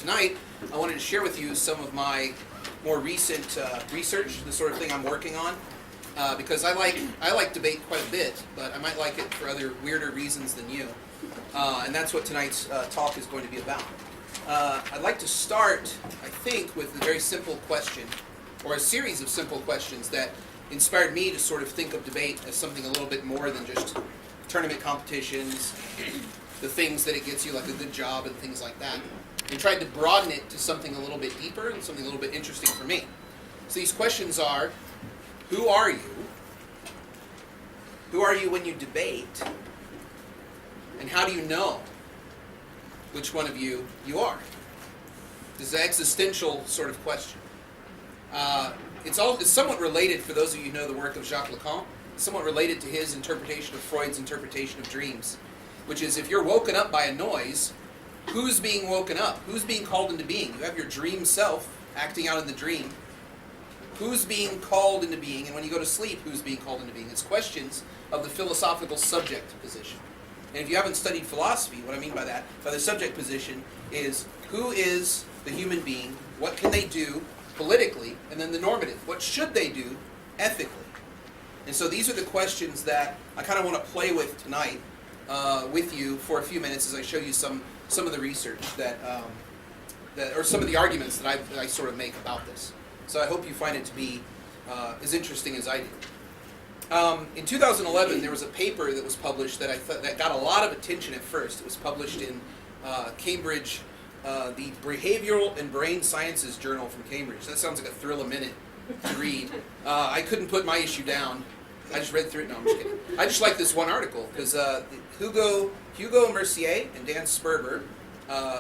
tonight I wanted to share with you some of my more recent research, the sort of thing I'm working on, because I like debate quite a bit, but I might like it for other weirder reasons than you, and that's what tonight's talk is going to be about. I'd like to start, I think, with a very simple question, or a series of simple questions that inspired me to sort of think of debate as something a little bit more than just tournament competitions, the things that it gets you, like a good job and things like that, and tried to broaden it to something a little bit deeper and something a little bit interesting for me. So these questions are, who are you? Who are you when you debate? And how do you know which one of you are? This is an existential sort of question. It's somewhat related, for those of you who know the work of Jacques Lacan, somewhat related to his interpretation of Freud's interpretation of dreams, which is if you're woken up by a noise, who's being woken up? Who's being called into being? You have your dream self acting out in the dream. Who's being called into being? And when you go to sleep, who's being called into being? It's questions of the philosophical subject position. And if you haven't studied philosophy, what I mean by that, by the subject position, is who is the human being? What can they do politically? And then the normative. What should they do ethically? And so these are the questions that I kind of want to play with tonight with you for a few minutes as I show you some of the research that or some of the arguments that I sort of make about this. So I hope you find it to be as interesting as I do. In 2011, there was a paper that was published that that got a lot of attention at first. It was published in Cambridge, the Behavioral and Brain Sciences Journal from Cambridge. That sounds like a thrill a minute to read. I couldn't put my issue down. I just read through it. No, I'm just kidding. I just like this one article because Hugo Mercier and Dan Sperber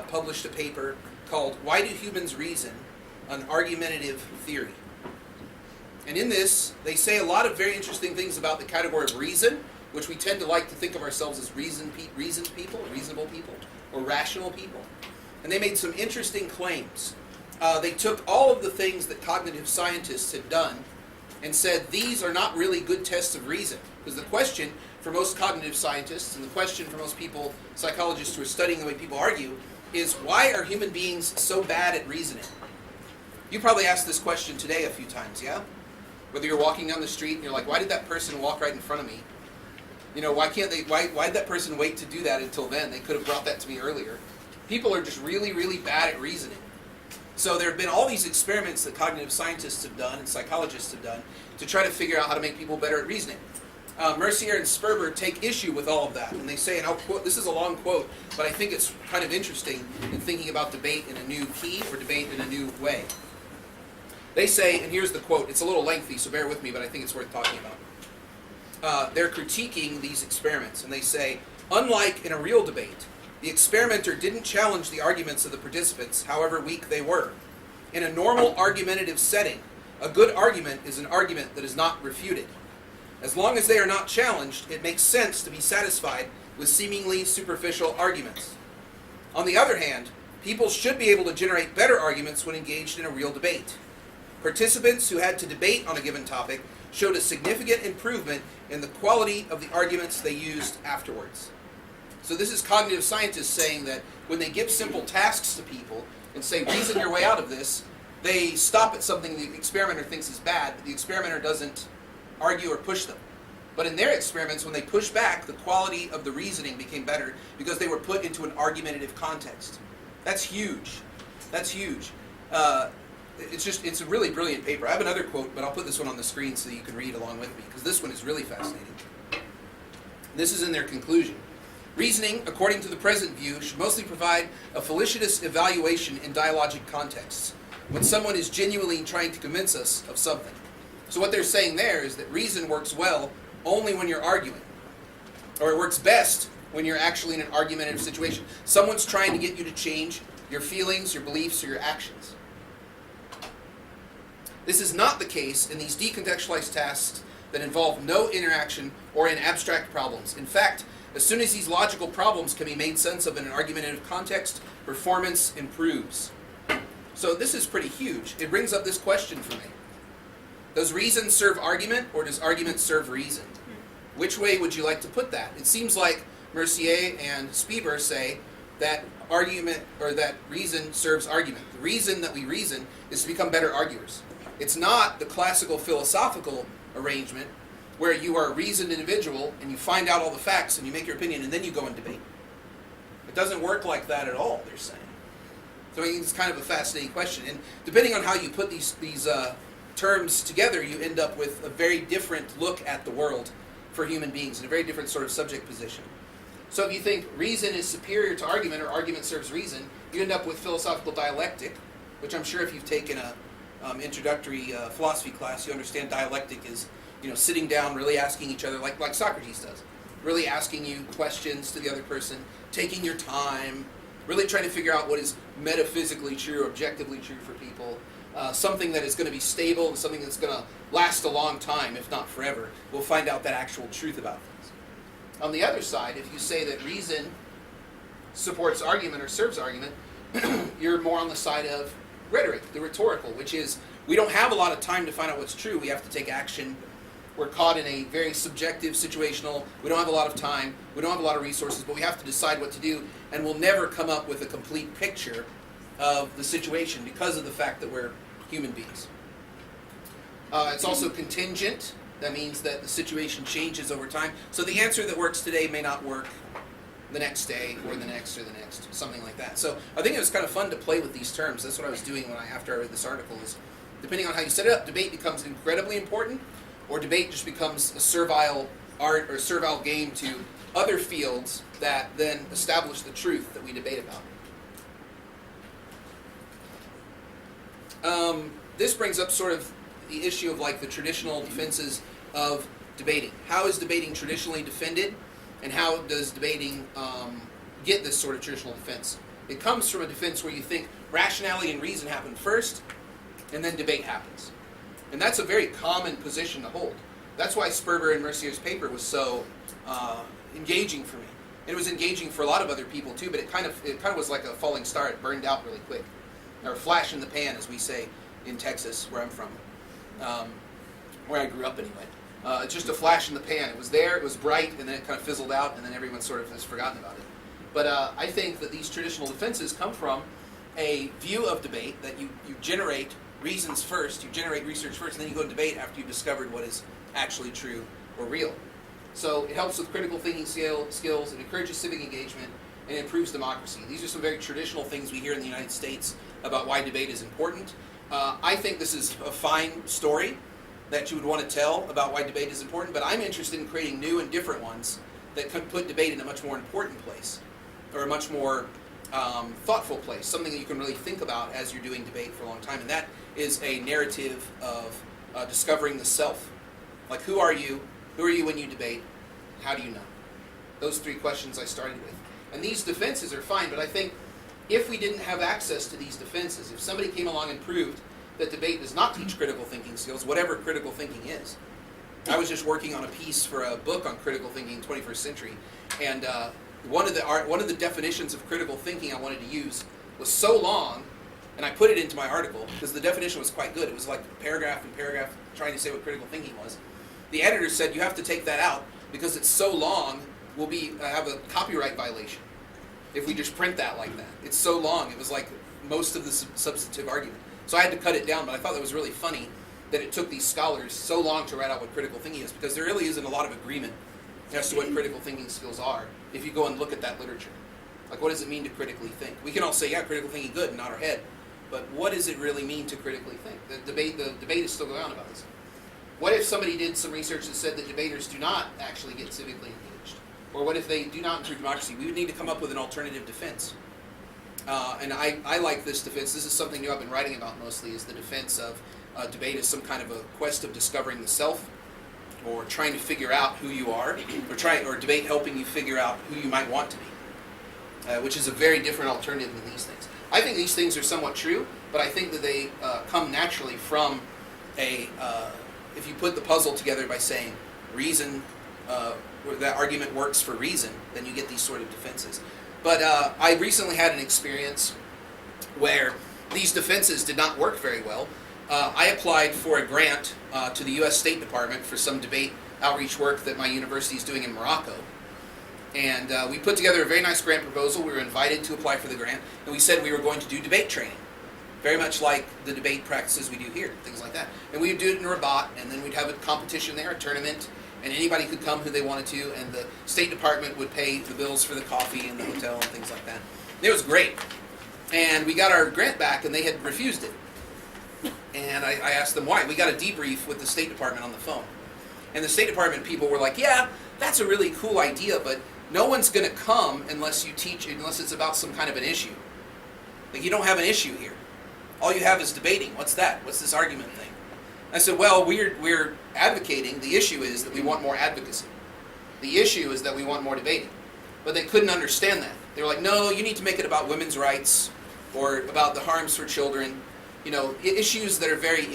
published a paper called "Why Do Humans Reason? An Argumentative Theory." And in this, they say a lot of very interesting things about the category of reason, which we tend to like to think of ourselves as reasoned people, reasonable people, or rational people. And they made some interesting claims. They took all of the things that cognitive scientists had done and said these are not really good tests of reason. Because the question for most cognitive scientists, and the question for most people, psychologists who are studying the way people argue, is why are human beings so bad at reasoning? You probably asked this question today a few times, yeah? Whether you're walking down the street and you're like, why did that person walk right in front of me? You know, why did that person wait to do that until then? They could have brought that to me earlier. People are just really, really bad at reasoning. So there have been all these experiments that cognitive scientists have done and psychologists have done to try to figure out how to make people better at reasoning. Mercier and Sperber take issue with all of that, and they say, and I'll quote, this is a long quote, but I think it's kind of interesting in thinking about debate in a new key or debate in a new way. They say, and here's the quote, it's a little lengthy, so bear with me, but I think it's worth talking about. They're critiquing these experiments, and they say, unlike in a real debate, the experimenter didn't challenge the arguments of the participants, however weak they were. In a normal argumentative setting, a good argument is an argument that is not refuted. As long as they are not challenged, it makes sense to be satisfied with seemingly superficial arguments. On the other hand, people should be able to generate better arguments when engaged in a real debate. Participants who had to debate on a given topic showed a significant improvement in the quality of the arguments they used afterwards. So this is cognitive scientists saying that when they give simple tasks to people and say, reason your way out of this, they stop at something the experimenter thinks is bad, but the experimenter doesn't argue or push them. But in their experiments, when they pushed back, the quality of the reasoning became better because they were put into an argumentative context. That's huge. That's huge. It's a really brilliant paper. I have another quote, but I'll put this one on the screen so that you can read along with me, because this one is really fascinating. This is in their conclusion. Reasoning, according to the present view, should mostly provide a felicitous evaluation in dialogic contexts, when someone is genuinely trying to convince us of something. So what they're saying there is that reason works well only when you're arguing, or it works best when you're actually in an argumentative situation. Someone's trying to get you to change your feelings, your beliefs, or your actions. This is not the case in these decontextualized tasks that involve no interaction or in abstract problems. In fact, as soon as these logical problems can be made sense of in an argumentative context, performance improves. So this is pretty huge. It brings up this question for me. Does reason serve argument, or does argument serve reason? Which way would you like to put that? It seems like Mercier and Sperber say that argument, or that reason serves argument. The reason that we reason is to become better arguers. It's not the classical philosophical arrangement where you are a reasoned individual and you find out all the facts and you make your opinion and then you go and debate. It doesn't work like that at all, they're saying. So I think it's kind of a fascinating question. And depending on how you put these terms together, you end up with a very different look at the world for human beings and a very different sort of subject position. So if you think reason is superior to argument, or argument serves reason, you end up with philosophical dialectic, which I'm sure if you've taken a introductory philosophy class, you understand dialectic is, sitting down, really asking each other, like Socrates does, really asking you questions to the other person, taking your time, really trying to figure out what is metaphysically true, objectively true for people, something that is going to be stable and something that's going to last a long time, if not forever. We'll find out that actual truth about things. On the other side, if you say that reason supports argument or serves argument, you're more on the side of rhetoric, the rhetorical, which is we don't have a lot of time to find out what's true. We have to take action. We're caught in a very subjective, situational, we don't have a lot of time, we don't have a lot of resources, but we have to decide what to do, and we'll never come up with a complete picture of the situation because of the fact that we're human beings. It's also contingent. That means that the situation changes over time. So the answer that works today may not work the next day, or the next, or the next, something like that. So I think it was kind of fun to play with these terms. That's what I was doing after I read this article, is depending on how you set it up, debate becomes incredibly important, or debate just becomes a servile art or servile game to other fields that then establish the truth that we debate about. This brings up sort of the issue of the traditional defenses of debating. How is debating traditionally defended, and how does debating get this sort of traditional defense? It comes from a defense where you think rationality and reason happen first, and then debate happens. And that's a very common position to hold. That's why Sperber and Mercier's paper was so engaging for me. And it was engaging for a lot of other people too, but it kind of was like a falling star. It burned out really quick. Or a flash in the pan, as we say in Texas, where I'm from. Where I grew up anyway. It's just a flash in the pan. It was there, it was bright, and then it kind of fizzled out, and then everyone sort of has forgotten about it. But I think that these traditional defenses come from a view of debate that you generate reasons first, you generate research first, and then you go to debate after you've discovered what is actually true or real. So it helps with critical thinking skills, it encourages civic engagement, and it improves democracy. These are some very traditional things we hear in the United States about why debate is important. I think this is a fine story that you would want to tell about why debate is important, but I'm interested in creating new and different ones that could put debate in a much more important place, or a much more thoughtful place, something that you can really think about as you're doing debate for a long time, and that is a narrative of discovering the self. Like, who are you? Who are you when you debate? How do you know? Those three questions I started with. And these defenses are fine, but I think if we didn't have access to these defenses, if somebody came along and proved that debate does not teach critical thinking skills, whatever critical thinking is. I was just working on a piece for a book on critical thinking in the 21st century, and one of the definitions of critical thinking I wanted to use was so long, and I put it into my article because the definition was quite good. It was like paragraph and paragraph trying to say what critical thinking was. The editor said, you have to take that out because it's so long, we'll have a copyright violation if we just print that like that. It's so long. It was like most of the substantive argument. So I had to cut it down, but I thought that was really funny that it took these scholars so long to write out what critical thinking is, because there really isn't a lot of agreement as to what critical thinking skills are if you go and look at that literature. Like, what does it mean to critically think? We can all say, yeah, critical thinking good, and nod our head, but what does it really mean to critically think? The debate is still going on about this. What if somebody did some research that said that debaters do not actually get civically engaged? Or what if they do not improve democracy? We would need to come up with an alternative defense. And I like this defense. This is something new I've been writing about mostly, is the defense of debate as some kind of a quest of discovering the self, or trying to figure out who you are, or debate helping you figure out who you might want to be, which is a very different alternative than these things. I think these things are somewhat true, but I think that they come naturally from if you put the puzzle together by saying reason, or that argument works for reason, then you get these sort of defenses. But I recently had an experience where these defenses did not work very well. I applied for a grant to the U.S. State Department for some debate outreach work that my university is doing in Morocco. And we put together a very nice grant proposal. We were invited to apply for the grant, and we said we were going to do debate training, very much like the debate practices we do here, things like that. And we'd do it in Rabat, and then we'd have a competition there, a tournament, and anybody could come who they wanted to, and the State Department would pay the bills for the coffee and the hotel and things like that. And it was great. And we got our grant back, and they had refused it. And I asked them why. We got a debrief with the State Department on the phone. And the State Department people were like, yeah, that's a really cool idea, but no one's going to come unless you teach, unless it's about some kind of an issue. Like, you don't have an issue here. All you have is debating. What's that? What's this argument thing? I said, well, we're advocating. The issue is that we want more advocacy. The issue is that we want more debating. But they couldn't understand that. They were like, no, you need to make it about women's rights or about the harms for children. You know, issues that are very,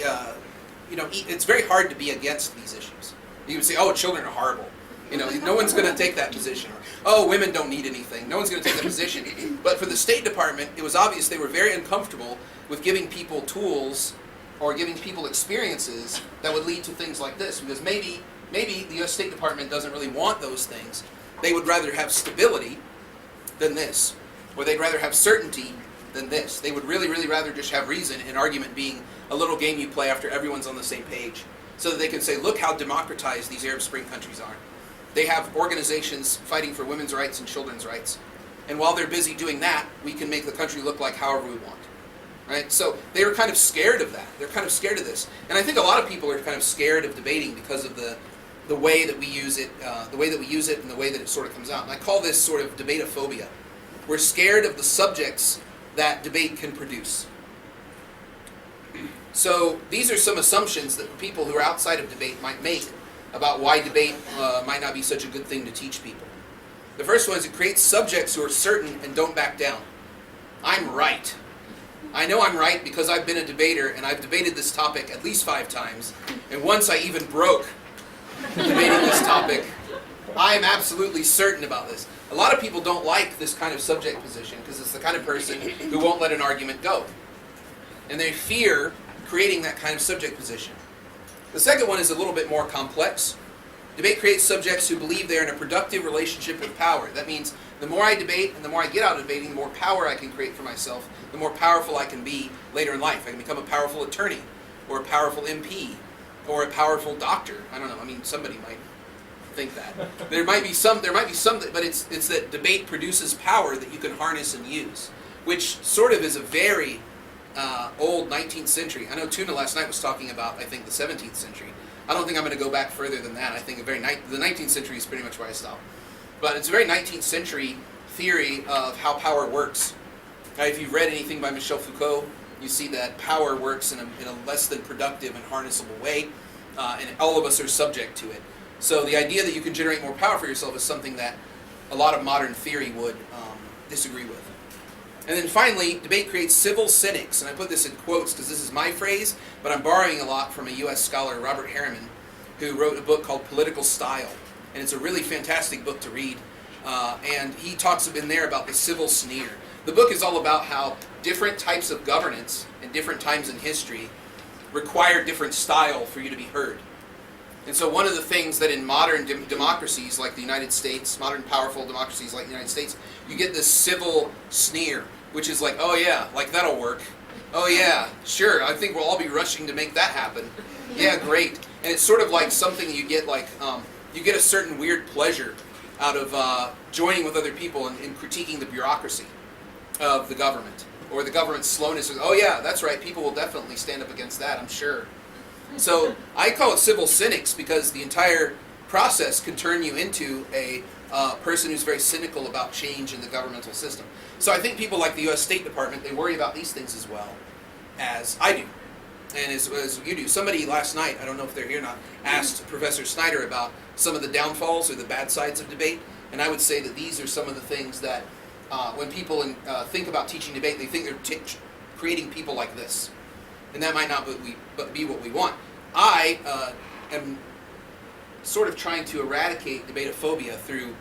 it's very hard to be against these issues. You would say, oh, children are horrible. You know, no one's going to take that position. Oh, women don't need anything. No one's going to take that position. But for the State Department, it was obvious they were very uncomfortable with giving people tools or giving people experiences that would lead to things like this. Because maybe the U.S. State Department doesn't really want those things. They would rather have stability than this. Or they'd rather have certainty than this. They would really, really rather just have reason and argument being a little game you play after everyone's on the same page. So that they can say, look how democratized these Arab Spring countries are. They have organizations fighting for women's rights and children's rights. And while they're busy doing that, we can make the country look like however we want. Right? So they were kind of scared of that. They're kind of scared of this. And I think a lot of people are kind of scared of debating because of the way that we use it, and the way that it sort of comes out. And I call this sort of debatophobia. We're scared of the subjects that debate can produce. So these are some assumptions that people who are outside of debate might make about why debate might not be such a good thing to teach people. The first one is it creates subjects who are certain and don't back down. I'm right. I know I'm right because I've been a debater and I've debated this topic at least 5 times. And once I even broke debating this topic. I am absolutely certain about this. A lot of people don't like this kind of subject position because it's the kind of person who won't let an argument go. And they fear creating that kind of subject position. The second one is a little bit more complex. Debate creates subjects who believe they're in a productive relationship with power. That means the more I debate and the more I get out of debating, the more power I can create for myself, the more powerful I can be later in life. I can become a powerful attorney, or a powerful MP, or a powerful doctor. I don't know. I mean, somebody might think that. There might be some, but it's that debate produces power that you can harness and use, which sort of is a very old 19th century. I know Tuna last night was talking about, I think, the 17th century. I don't think I'm going to go back further than that. I think the 19th century is pretty much where I stop. But it's a very 19th century theory of how power works. Now, if you've read anything by Michel Foucault, you see that power works in a less than productive and harnessable way, and all of us are subject to it. So the idea that you can generate more power for yourself is something that a lot of modern theory would disagree with. And then finally, debate creates civil cynics, and I put this in quotes because this is my phrase, but I'm borrowing a lot from a U.S. scholar, Robert Harriman, who wrote a book called Political Style, and it's a really fantastic book to read, and he talks in there about the civil sneer. The book is all about how different types of governance in different times in history require different style for you to be heard. And so one of the things that in modern democracies like the United States, modern powerful democracies like the United States, you get this civil sneer, which is like, oh yeah, like that'll work. Oh yeah, sure, I think we'll all be rushing to make that happen. Yeah, great. And it's sort of like something you get like, you get a certain weird pleasure out of joining with other people and critiquing the bureaucracy of the government. Or the government's slowness. Oh yeah, that's right, people will definitely stand up against that, I'm sure. So I call it civil cynics because the entire process can turn you into a person who's very cynical about change in the governmental system. So I think people like the U.S. State Department, they worry about these things as well as I do, and as you do. Somebody last night, I don't know if they're here or not, asked Professor Snyder about some of the downfalls or the bad sides of debate, and I would say that these are some of the things that when people think about teaching debate, they think they're creating people like this. And that might not be what we want. I am sort of trying to eradicate debatophobia through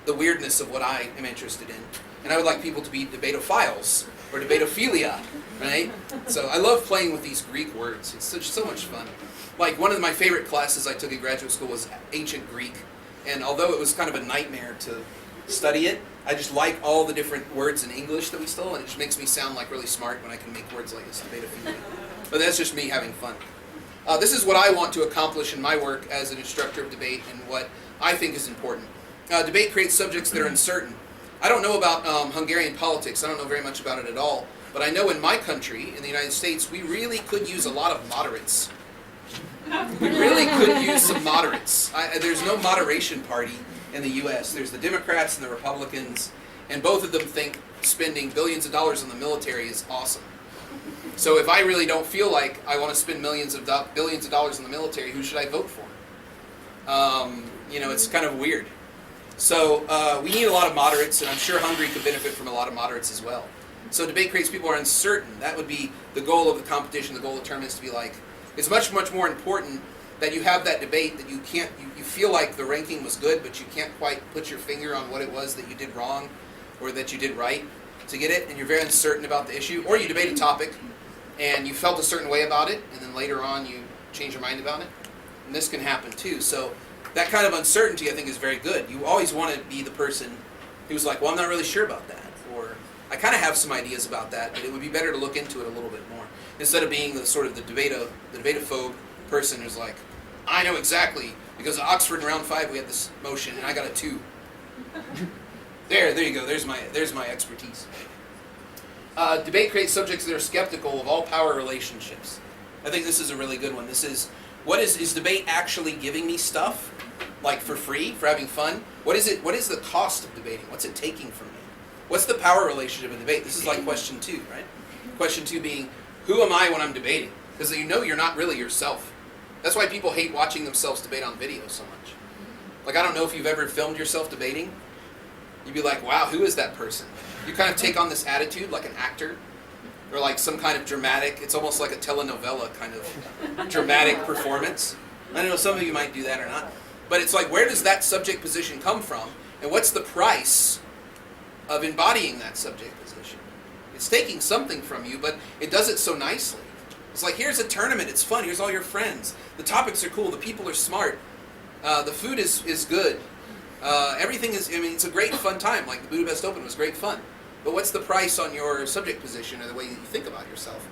the weirdness of what I am interested in. And I would like people to be debatophiles, or debatophilia, right? So I love playing with these Greek words. It's so much fun. Like one of my favorite classes I took in graduate school was ancient Greek. And although it was kind of a nightmare to study it. I just like all the different words in English that we stole, and it just makes me sound like really smart when I can make words like this, debate a few. But that's just me having fun. This is what I want to accomplish in my work as an instructor of debate and what I think is important. Debate creates subjects that are uncertain. I don't know about Hungarian politics. I don't know very much about it at all. But I know in my country, in the United States, we really could use a lot of moderates. We really could use some moderates. There's no moderation party in the U.S. There's the Democrats and the Republicans, and both of them think spending billions of dollars on the military is awesome. So if I really don't feel like I want to spend billions of dollars on the military, who should I vote for? It's kind of weird. So we need a lot of moderates, and I'm sure Hungary could benefit from a lot of moderates as well. So debate creates people who are uncertain. That would be the goal of the competition, the goal of the tournament is to be like, it's much, much more important that you have that debate that you feel like the ranking was good, but you can't quite put your finger on what it was that you did wrong or that you did right to get it, and you're very uncertain about the issue. Or you debate a topic, and you felt a certain way about it, and then later on you change your mind about it. And this can happen too. So that kind of uncertainty, I think, is very good. You always want to be the person who's like, well, I'm not really sure about that. Or I kind of have some ideas about that, but it would be better to look into it a little bit more. Instead of being the sort of the debatophobe person who's like, I know exactly, because at Oxford in round 5 we had this motion, and I got a 2. There you go, there's my expertise. Debate creates subjects that are skeptical of all power relationships. I think this is a really good one. This is, is debate actually giving me stuff? Like for free, for having fun? What is the cost of debating? What's it taking from me? What's the power relationship in debate? This is like question 2, right? Question 2 being, who am I when I'm debating? Because you're not really yourself. That's why people hate watching themselves debate on video so much. Like, I don't know if you've ever filmed yourself debating. You'd be like, wow, who is that person? You kind of take on this attitude like an actor, or like some kind of dramatic, it's almost like a telenovela kind of dramatic performance. I don't know, some of you might do that or not. But it's like, where does that subject position come from? And what's the price of embodying that subject position? It's taking something from you, but it does it so nicely. It's like, here's a tournament, it's fun, here's all your friends. The topics are cool, the people are smart. The food is good. Everything is, it's a great fun time. Like the Budapest Open was great fun. But what's the price on your subject position or the way that you think about yourself?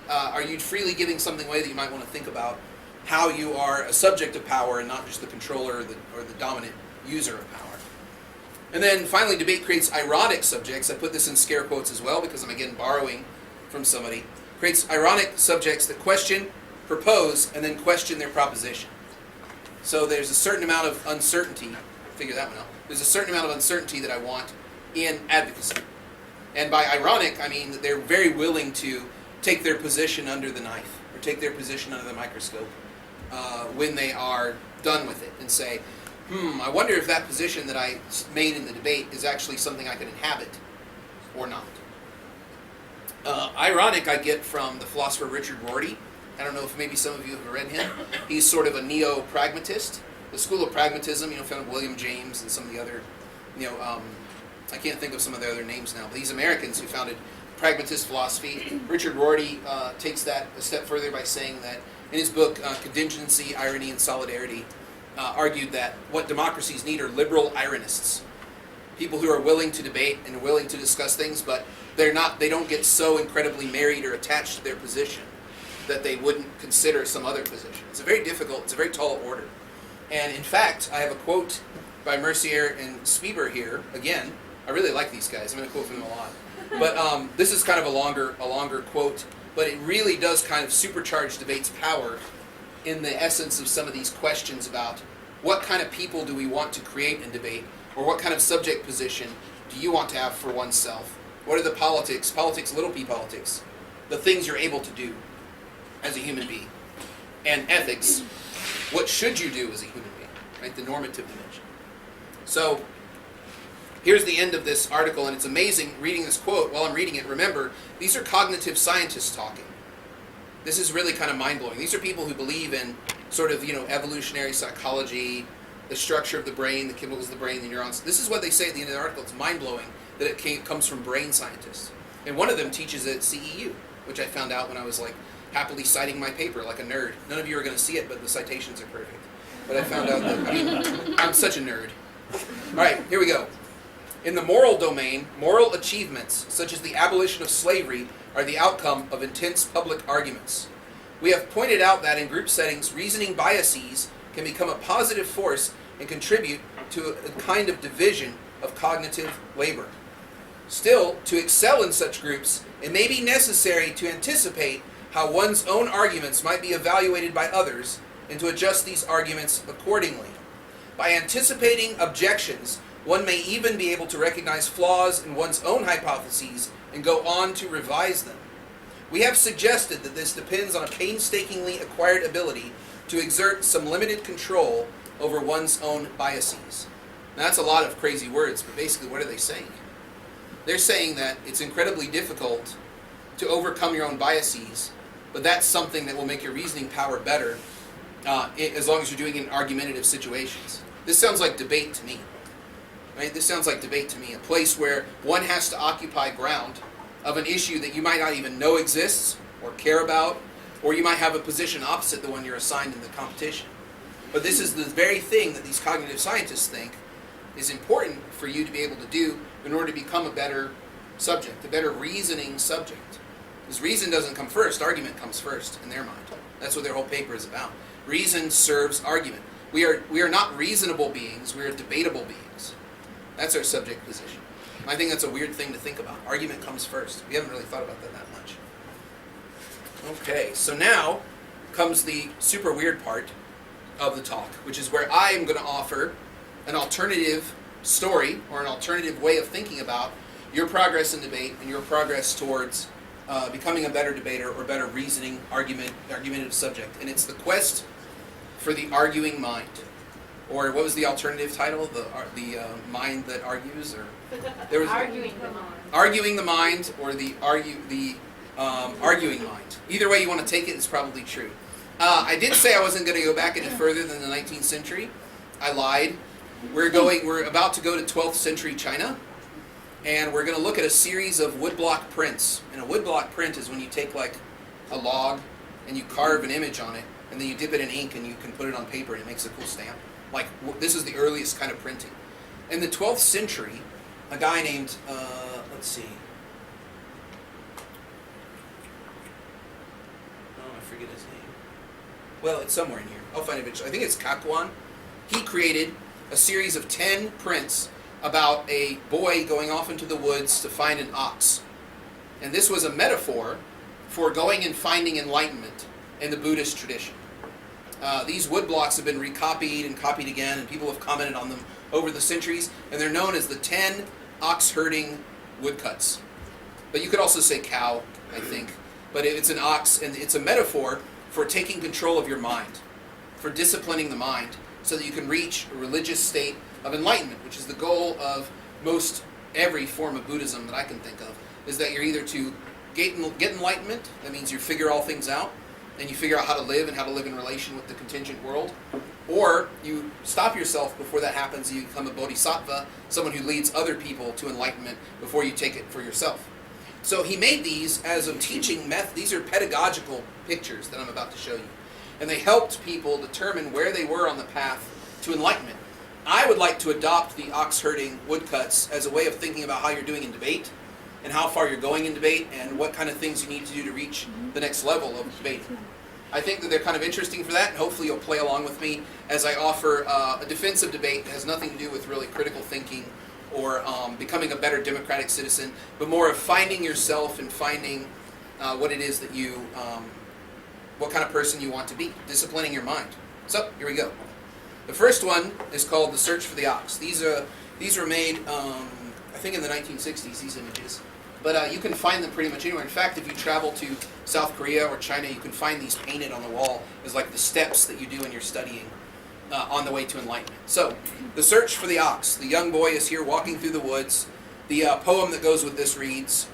Are you freely giving something away that you might want to think about how you are a subject of power and not just the controller or the dominant user of power? And then finally, debate creates ironic subjects. I put this in scare quotes as well because I'm again borrowing from somebody. Creates ironic subjects that question, propose, and then question their proposition. So there's a certain amount of uncertainty. Figure that one out. There's a certain amount of uncertainty that I want in advocacy. And by ironic, I mean that they're very willing to take their position under the knife or take their position under the microscope when they are done with it and say, I wonder if that position that I made in the debate is actually something I can inhabit or not. Ironic I get from the philosopher Richard Rorty. I don't know if maybe some of you have read him. He's sort of a neo-pragmatist. The school of pragmatism, found William James and some of the other, I can't think of some of the other names now, but these Americans who founded pragmatist philosophy. Richard Rorty takes that a step further by saying that in his book, Contingency, Irony, and Solidarity, argued that what democracies need are liberal ironists. People who are willing to debate and are willing to discuss things, but they don't get so incredibly married or attached to their position that they wouldn't consider some other position. It's a very tall order. And in fact, I have a quote by Mercier and Spieber here. Again, I really like these guys. I'm going to quote from them a lot. But this is kind of a longer quote, but it really does kind of supercharge debate's power in the essence of some of these questions about what kind of people do we want to create in debate, or what kind of subject position do you want to have for oneself? What are the politics, little p politics, the things you're able to do as a human being? And ethics, what should you do as a human being, right? The normative dimension. So here's the end of this article, and it's amazing reading this quote. While I'm reading it, remember, these are cognitive scientists talking. This is really kind of mind-blowing. These are people who believe in sort of, evolutionary psychology, the structure of the brain, the chemicals of the brain, the neurons. This is what they say at the end of the article. It's mind-blowing that it comes from brain scientists. And one of them teaches at CEU, which I found out when I was happily citing my paper like a nerd. None of you are going to see it, but the citations are perfect. But I found out that, I'm such a nerd. All right, here we go. In the moral domain, moral achievements, such as the abolition of slavery, are the outcome of intense public arguments. We have pointed out that in group settings, reasoning biases can become a positive force and contribute to a kind of division of cognitive labor. Still, to excel in such groups, it may be necessary to anticipate how one's own arguments might be evaluated by others and to adjust these arguments accordingly. By anticipating objections, one may even be able to recognize flaws in one's own hypotheses and go on to revise them. We have suggested that this depends on a painstakingly acquired ability to exert some limited control over one's own biases. Now, that's a lot of crazy words, but basically what are they saying? They're saying that it's incredibly difficult to overcome your own biases, but that's something that will make your reasoning power better as long as you're doing it in argumentative situations. This sounds like debate to me. Right? This sounds like debate to me, a place where one has to occupy ground of an issue that you might not even know exists or care about, or you might have a position opposite the one you're assigned in the competition. But this is the very thing that these cognitive scientists think is important for you to be able to do in order to become a better subject, a better reasoning subject. Because reason doesn't come first, argument comes first in their mind. That's what their whole paper is about. Reason serves argument. We are not reasonable beings, we are debatable beings. That's our subject position. I think that's a weird thing to think about. Argument comes first. We haven't really thought about that much. Okay, so now comes the super weird part of the talk, which is where I am going to offer an alternative story or an alternative way of thinking about your progress in debate and your progress towards becoming a better debater or better reasoning, argumentative subject. And it's the quest for the arguing mind. Or what was the alternative title? The mind that argues, or there was Arguing the mind. Arguing the mind, or the arguing mind. Either way you want to take it is probably true. I did say I wasn't going to go back any further than the 19th century. I lied. We're about to go to 12th century China, and we're going to look at a series of woodblock prints. And a woodblock print is when you take like a log and you carve an image on it, and then you dip it in ink and you can put it on paper and it makes a cool stamp. Like, this is the earliest kind of printing. In the 12th century, a guy named, let's see. Oh, I forget his name. Well, it's somewhere in here. I'll find it eventually. I think it's Kakuan. He created a series of 10 prints about a boy going off into the woods to find an ox. And this was a metaphor for going and finding enlightenment in the Buddhist tradition. These woodblocks have been recopied and copied again, and people have commented on them over the centuries, and they're known as the 10 ox-herding woodcuts. But you could also say cow, I think. But it's an ox, and it's a metaphor for taking control of your mind, for disciplining the mind, so that you can reach a religious state of enlightenment, which is the goal of most every form of Buddhism that I can think of, is that you're either to get enlightenment, that means you figure all things out, and you figure out how to live and how to live in relation with the contingent world, or you stop yourself before that happens and you become a bodhisattva, someone who leads other people to enlightenment before you take it for yourself. So he made these as a teaching method. These are pedagogical pictures that I'm about to show you. And they helped people determine where they were on the path to enlightenment. I would like to adopt the ox-herding woodcuts as a way of thinking about how you're doing in debate, and how far you're going in debate, and what kind of things you need to do to reach the next level of debate. I think that they're kind of interesting for that, and hopefully you'll play along with me as I offer a defense of debate that has nothing to do with really critical thinking or becoming a better democratic citizen, but more of finding yourself and finding what it is that you, what kind of person you want to be, disciplining your mind. So, here we go. The first one is called The Search for the Ox. These were made, I think in the 1960s, these images. But you can find them pretty much anywhere. In fact, if you travel to South Korea or China, you can find these painted on the wall as like the steps that you do when you're studying on the way to enlightenment. So, The Search for the Ox. The young boy is here walking through the woods. The poem that goes with this reads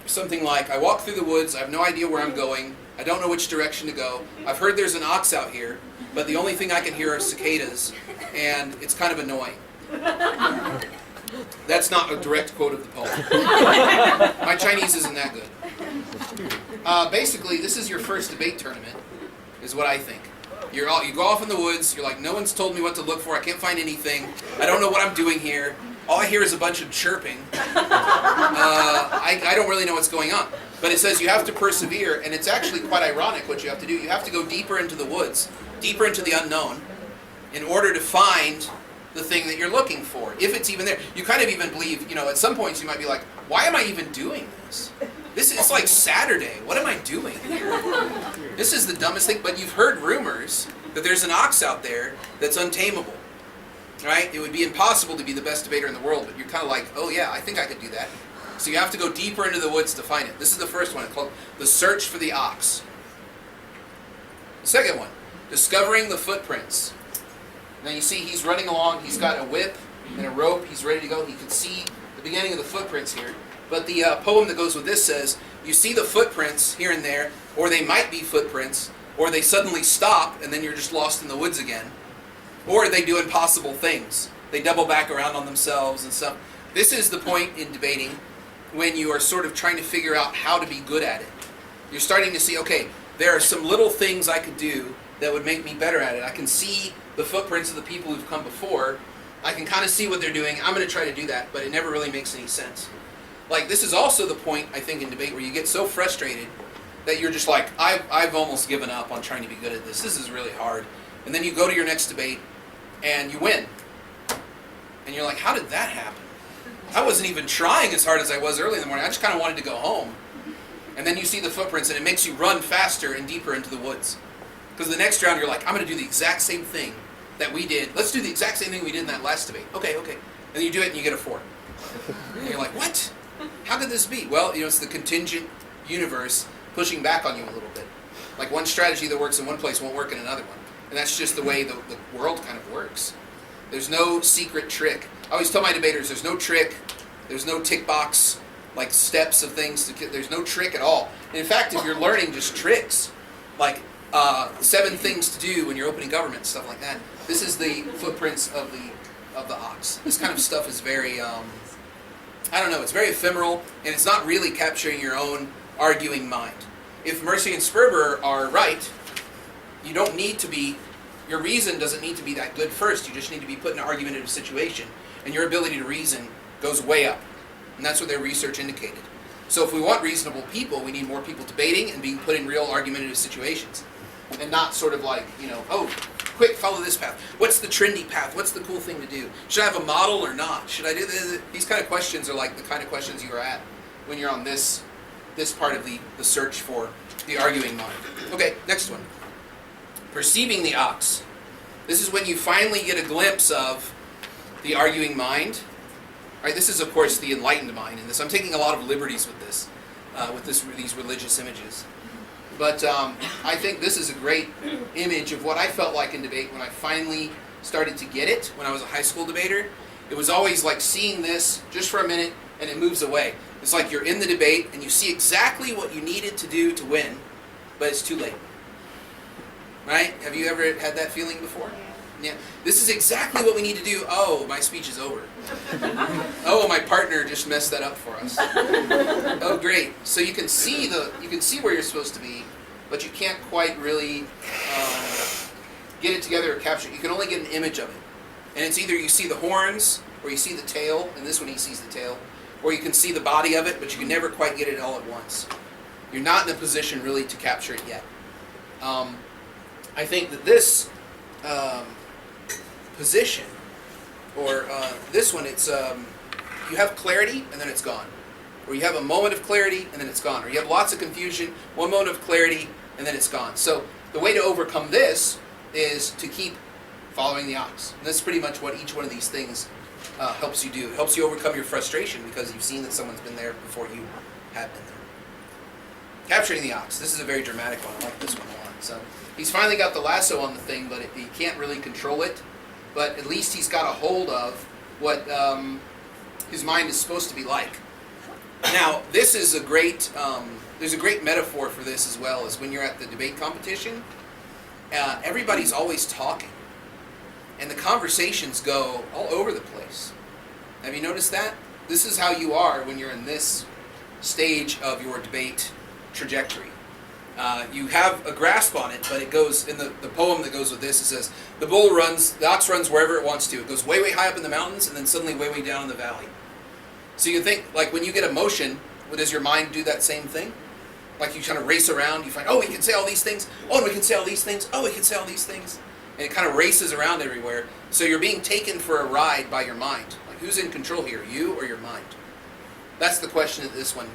something like, I walk through the woods, I have no idea where I'm going, I don't know which direction to go, I've heard there's an ox out here, but the only thing I can hear are cicadas, and it's kind of annoying. That's not a direct quote of the poem. My Chinese isn't that good. Basically, this is your first debate tournament, is what I think. You go off in the woods, you're like, no one's told me what to look for, I can't find anything, I don't know what I'm doing here. all I hear is a bunch of chirping. I don't really know what's going on. But it says you have to persevere, and it's actually quite ironic what you have to do. You have to go deeper into the woods, deeper into the unknown, in order to find the thing that you're looking for, if it's even there. You kind of even believe, at some points you might be like, why am I even doing this? It's like Saturday. What am I doing here? This is the dumbest thing. But you've heard rumors that there's an ox out there that's untamable. Right? It would be impossible to be the best debater in the world, but you're kind of like, oh yeah, I think I could do that. So you have to go deeper into the woods to find it. This is the first one. It's called The Search for the Ox. The second one, discovering the footprints. Now you see he's running along. He's got a whip and a rope. He's ready to go. He can see the beginning of the footprints here. But the poem that goes with this says, you see the footprints here and there, or they might be footprints, or they suddenly stop and then you're just lost in the woods again. Or they do impossible things. They double back around on themselves and stuff. This is the point in debating when you are sort of trying to figure out how to be good at it. You're starting to see, okay, there are some little things I could do that would make me better at it. I can see the footprints of the people who've come before. I can kind of see what they're doing. I'm going to try to do that, but it never really makes any sense. Like, this is also the point, I think, in debate where you get so frustrated that you're just like, I've almost given up on trying to be good at this. This is really hard. And then you go to your next debate, and you win. And you're like, how did that happen? I wasn't even trying as hard as I was early in the morning. I just kind of wanted to go home. And then you see the footprints, and it makes you run faster and deeper into the woods. Because the next round, you're like, I'm going to do the exact same thing that we did. Let's do the exact same thing we did in that last debate. Okay. And then you do it, and you get a 4. And you're like, what? How could this be? Well, it's the contingent universe pushing back on you a little bit. Like, one strategy that works in one place won't work in another one. And that's just the way the world kind of works. There's no secret trick. I always tell my debaters, there's no trick, there's no tick box, like steps of things. There's no trick at all. And in fact, if you're learning just tricks, like 7 things to do when you're opening government, stuff like that, this is the footprints of the ox. This kind of stuff is very, it's very ephemeral, and it's not really capturing your own arguing mind. If Mercy and Sperber are right, you don't need to be, your reason doesn't need to be that good first. You just need to be put in an argumentative situation, and your ability to reason goes way up. And that's what their research indicated. So if we want reasonable people, we need more people debating and being put in real argumentative situations. And not sort of like, quick, follow this path. What's the trendy path? What's the cool thing to do? Should I have a model or not? Should I do this? These kind of questions are like the kind of questions you are at when you're on this part of the search for the arguing mind. Okay, next one. Perceiving the ox. This is when you finally get a glimpse of the arguing mind. Right, this is, of course, the enlightened mind in this. I'm taking a lot of liberties with these religious images. But I think this is a great image of what I felt like in debate when I finally started to get it when I was a high school debater. It was always like seeing this just for a minute and it moves away. It's like you're in the debate and you see exactly what you needed to do to win, but it's too late. Right? Have you ever had that feeling before? Yeah. This is exactly what we need to do. Oh, my speech is over. Oh, my partner just messed that up for us. Oh, great. So you can see where you're supposed to be, but you can't quite really get it together or capture it. You can only get an image of it. And it's either you see the horns or you see the tail, and this one he sees the tail, or you can see the body of it, but you can never quite get it all at once. You're not in a position really to capture it yet. I think that this position, or this one, it's you have clarity and then it's gone. Or you have a moment of clarity and then it's gone. Or you have lots of confusion, one moment of clarity, and then it's gone. So the way to overcome this is to keep following the ox. And that's pretty much what each one of these things helps you do. It helps you overcome your frustration because you've seen that someone's been there before you have been there. Capturing the ox. This is a very dramatic one. I like this one a lot. So he's finally got the lasso on the thing, but he can't really control it. But at least he's got a hold of what his mind is supposed to be like. Now, this is a great, there's a great metaphor for this as well, is when you're at the debate competition, everybody's always talking. And the conversations go all over the place. Have you noticed that? This is how you are when you're in this stage of your debate trajectory. You have a grasp on it, but it goes, in the poem that goes with this, it says, the ox runs wherever it wants to. It goes way, way high up in the mountains, and then suddenly way, way down in the valley. So you think, like when you get emotion, does your mind do that same thing? Like you kind of race around, you find, oh, we can say all these things, oh, and we can say all these things, oh, we can say all these things. And it kind of races around everywhere. So you're being taken for a ride by your mind. Like who's in control here, you or your mind? That's the question that this one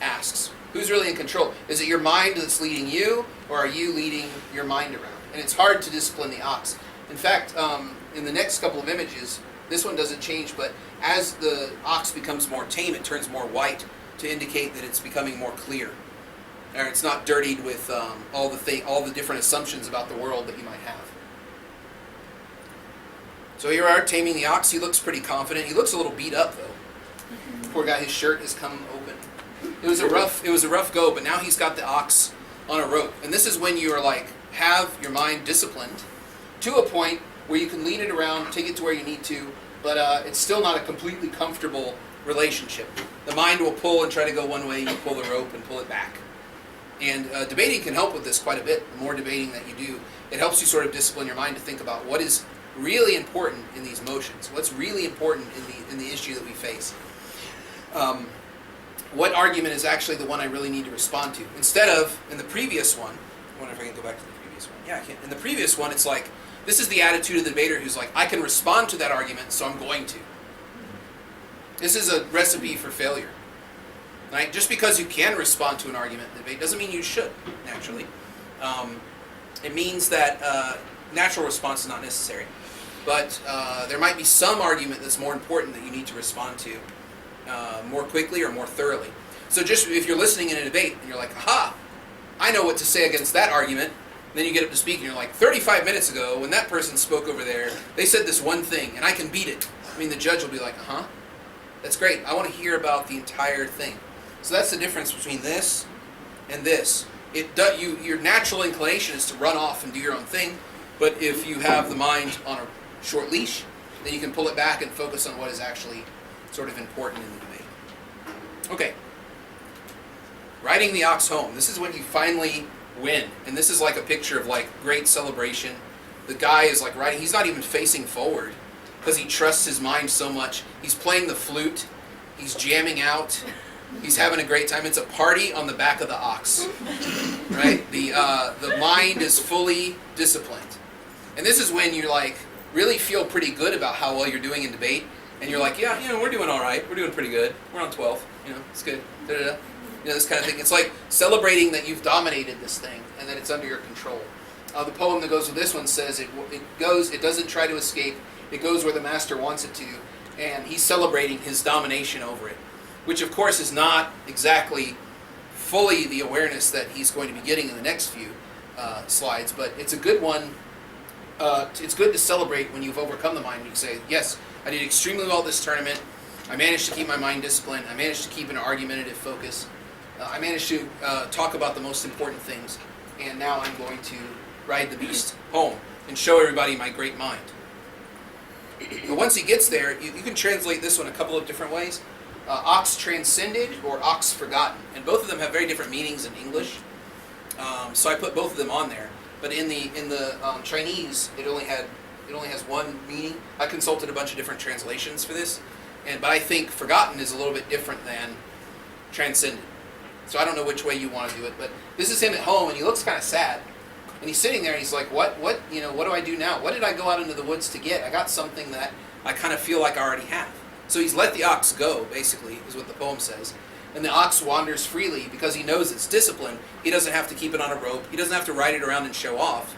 asks. Who's really in control? Is it your mind that's leading you, or are you leading your mind around? And it's hard to discipline the ox. In fact, in the next couple of images, this one doesn't change, but as the ox becomes more tame, it turns more white to indicate that it's becoming more clear. Or it's not dirtied with all the different assumptions about the world that you might have. So here we are taming the ox. He looks pretty confident. He looks a little beat up though. Poor guy, his shirt has come open. It was a rough go, but now he's got the ox on a rope. And this is when you are like, have your mind disciplined to a point where you can lead it around, take it to where you need to, but it's still not a completely comfortable relationship. The mind will pull and try to go one way, you pull the rope and pull it back. And debating can help with this quite a bit. The more debating that you do, it helps you sort of discipline your mind to think about what is really important in these motions. What's really important in the issue that we face. What argument is actually the one I really need to respond to? Instead of, in the previous one, I wonder if I can go back to the previous one. Yeah, I can. In the previous one, it's like, this is the attitude of the debater who's like, I can respond to that argument, so I'm going to. This is a recipe for failure. Right? Just because you can respond to an argument in the debate doesn't mean you should, naturally. It means that natural response is not necessary. But there might be some argument that's more important that you need to respond to more quickly or more thoroughly. So just if you're listening in a debate and you're like, aha, I know what to say against that argument, then you get up to speak and you're like, 35 minutes ago when that person spoke over there, they said this one thing and I can beat it. I mean, the judge will be like, uh-huh, that's great. I want to hear about the entire thing. So that's the difference between this and this. Your natural inclination is to run off and do your own thing, but if you have the mind on a short leash, then you can pull it back and focus on what is actually sort of important in the debate. Okay. Riding the ox home. This is when you finally win. And this is like a picture of like great celebration. The guy is like riding. He's not even facing forward because he trusts his mind so much. He's playing the flute. He's jamming out. He's having a great time. It's a party on the back of the ox. Right? The mind is fully disciplined. And this is when you like really feel pretty good about how well you're doing in debate. And you're like, yeah, we're doing all right. We're doing pretty good. We're on 12. It's good. Da-da-da. This kind of thing. It's like celebrating that you've dominated this thing and that it's under your control. The poem that goes with this one says it doesn't try to escape. It goes where the master wants it to. And he's celebrating his domination over it. Which, of course, is not exactly fully the awareness that he's going to be getting in the next few slides. But it's a good one. It's good to celebrate when you've overcome the mind. You can say, yes, I did extremely well this tournament. I managed to keep my mind disciplined. I managed to keep an argumentative focus. I managed to talk about the most important things. And now I'm going to ride the beast home and show everybody my great mind. But once he gets there, you can translate this one a couple of different ways. Ox transcended or ox forgotten. And both of them have very different meanings in English. So I put both of them on there. But in the Chinese, it only has one meaning. I consulted a bunch of different translations for this, but I think forgotten is a little bit different than transcended. So I don't know which way you want to do it, but this is him at home, and he looks kind of sad. And he's sitting there, and he's like, what do I do now? What did I go out into the woods to get? I got something that I kind of feel like I already have. So he's let the ox go, basically, is what the poem says. And the ox wanders freely because he knows it's disciplined. He doesn't have to keep it on a rope. He doesn't have to ride it around and show off.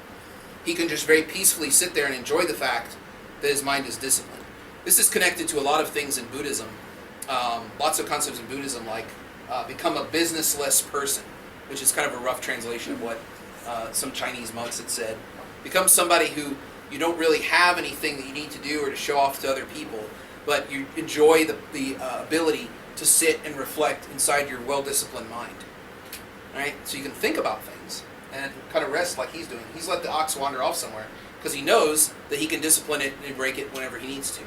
He can just very peacefully sit there and enjoy the fact that his mind is disciplined. This is connected to a lot of things in Buddhism. Lots of concepts in Buddhism like become a businessless person, which is kind of a rough translation of what some Chinese monks had said. Become somebody who you don't really have anything that you need to do or to show off to other people, but you enjoy the ability to sit and reflect inside your well-disciplined mind. Right? So you can think about things and kind of rest like he's doing. He's let the ox wander off somewhere because he knows that he can discipline it and break it whenever he needs to.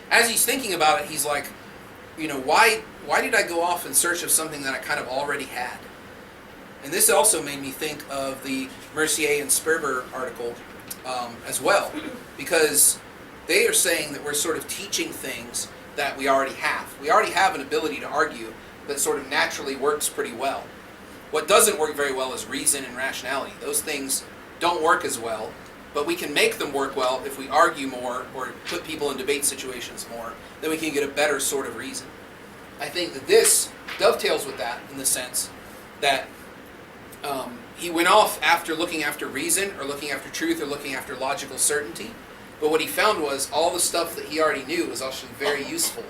As he's thinking about it, he's like, why did I go off in search of something that I kind of already had? And this also made me think of the Mercier and Sperber article as well, because they are saying that we're sort of teaching things that we already have. We already have an ability to argue that sort of naturally works pretty well. What doesn't work very well is reason and rationality. Those things don't work as well, but we can make them work well if we argue more or put people in debate situations more, then we can get a better sort of reason. I think that this dovetails with that in the sense that he went off after looking after reason or looking after truth or looking after logical certainty, but what he found was all the stuff that he already knew was actually very useful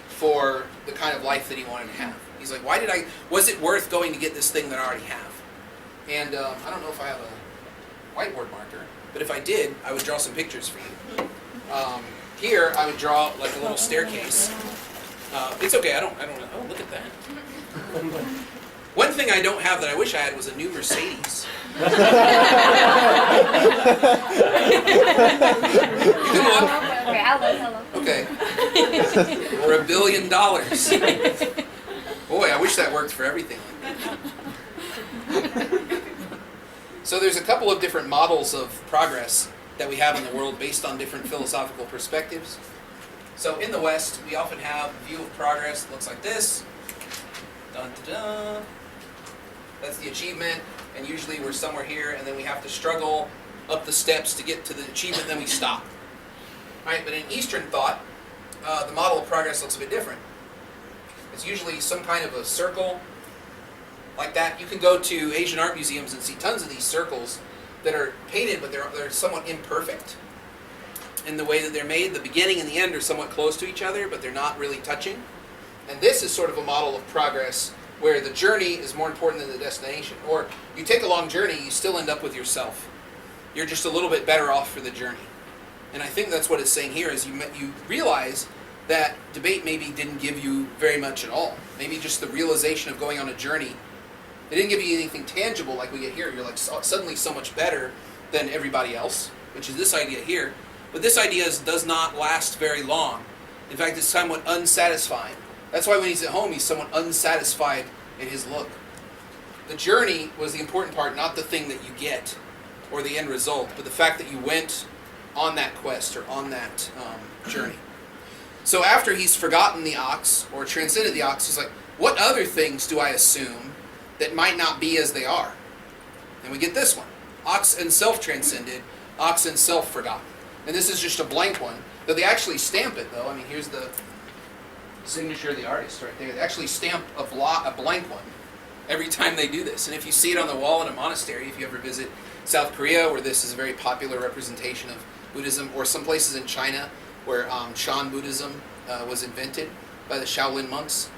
for the kind of life that he wanted to have. He's like, was it worth going to get this thing that I already have? And I don't know if I have a whiteboard marker, but if I did, I would draw some pictures for you. Here, I would draw like a little staircase. It's okay, I don't know. Oh, look at that. One thing I don't have that I wish I had was a new Mercedes. You can look. Okay, I'll look. Okay. Or $1 billion. Boy, I wish that worked for everything like that. So there's a couple of different models of progress that we have in the world based on different philosophical perspectives. So in the West, we often have a view of progress that looks like this. Dun, dun, dun. That's the achievement, and usually we're somewhere here, and then we have to struggle up the steps to get to the achievement, then we stop. Right? But in Eastern thought, the model of progress looks a bit different. It's usually some kind of a circle like that. You can go to Asian art museums and see tons of these circles that are painted, but they're somewhat imperfect in the way that they're made. The beginning and the end are somewhat close to each other, but they're not really touching. And this is sort of a model of progress where the journey is more important than the destination. Or you take a long journey, you still end up with yourself. You're just a little bit better off for the journey. And I think that's what it's saying here, is you realize that debate maybe didn't give you very much at all. Maybe just the realization of going on a journey. It didn't give you anything tangible like we get here. You're like suddenly so much better than everybody else, which is this idea here. But this idea does not last very long. In fact, it's somewhat unsatisfying. That's why when he's at home, he's somewhat unsatisfied in his look. The journey was the important part, not the thing that you get or the end result, but the fact that you went on that quest or on that journey. So after he's forgotten the ox or transcended the ox, he's like, what other things do I assume that might not be as they are? And we get this one. Ox and self-transcended, ox and self-forgotten. And this is just a blank one. Though they actually stamp it, though. I mean, here's the signature of the artist right there. They actually stamp a blank one every time they do this. And if you see it on the wall in a monastery, if you ever visit South Korea, where this is a very popular representation of Buddhism, or some places in China where Shan Buddhism was invented by the Shaolin monks,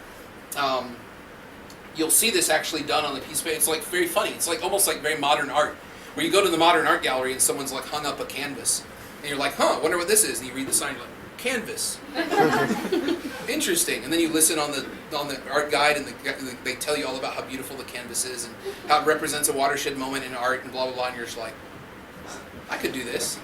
you'll see this actually done on the piece of paper. It's like very funny. It's like almost like very modern art, where you go to the modern art gallery and someone's like hung up a canvas, and you're like, huh, wonder what this is, and you read the sign, you're like, canvas. Interesting. And then you listen on the art guide, and they tell you all about how beautiful the canvas is and how it represents a watershed moment in art and blah blah blah, and you're just like, I could do this.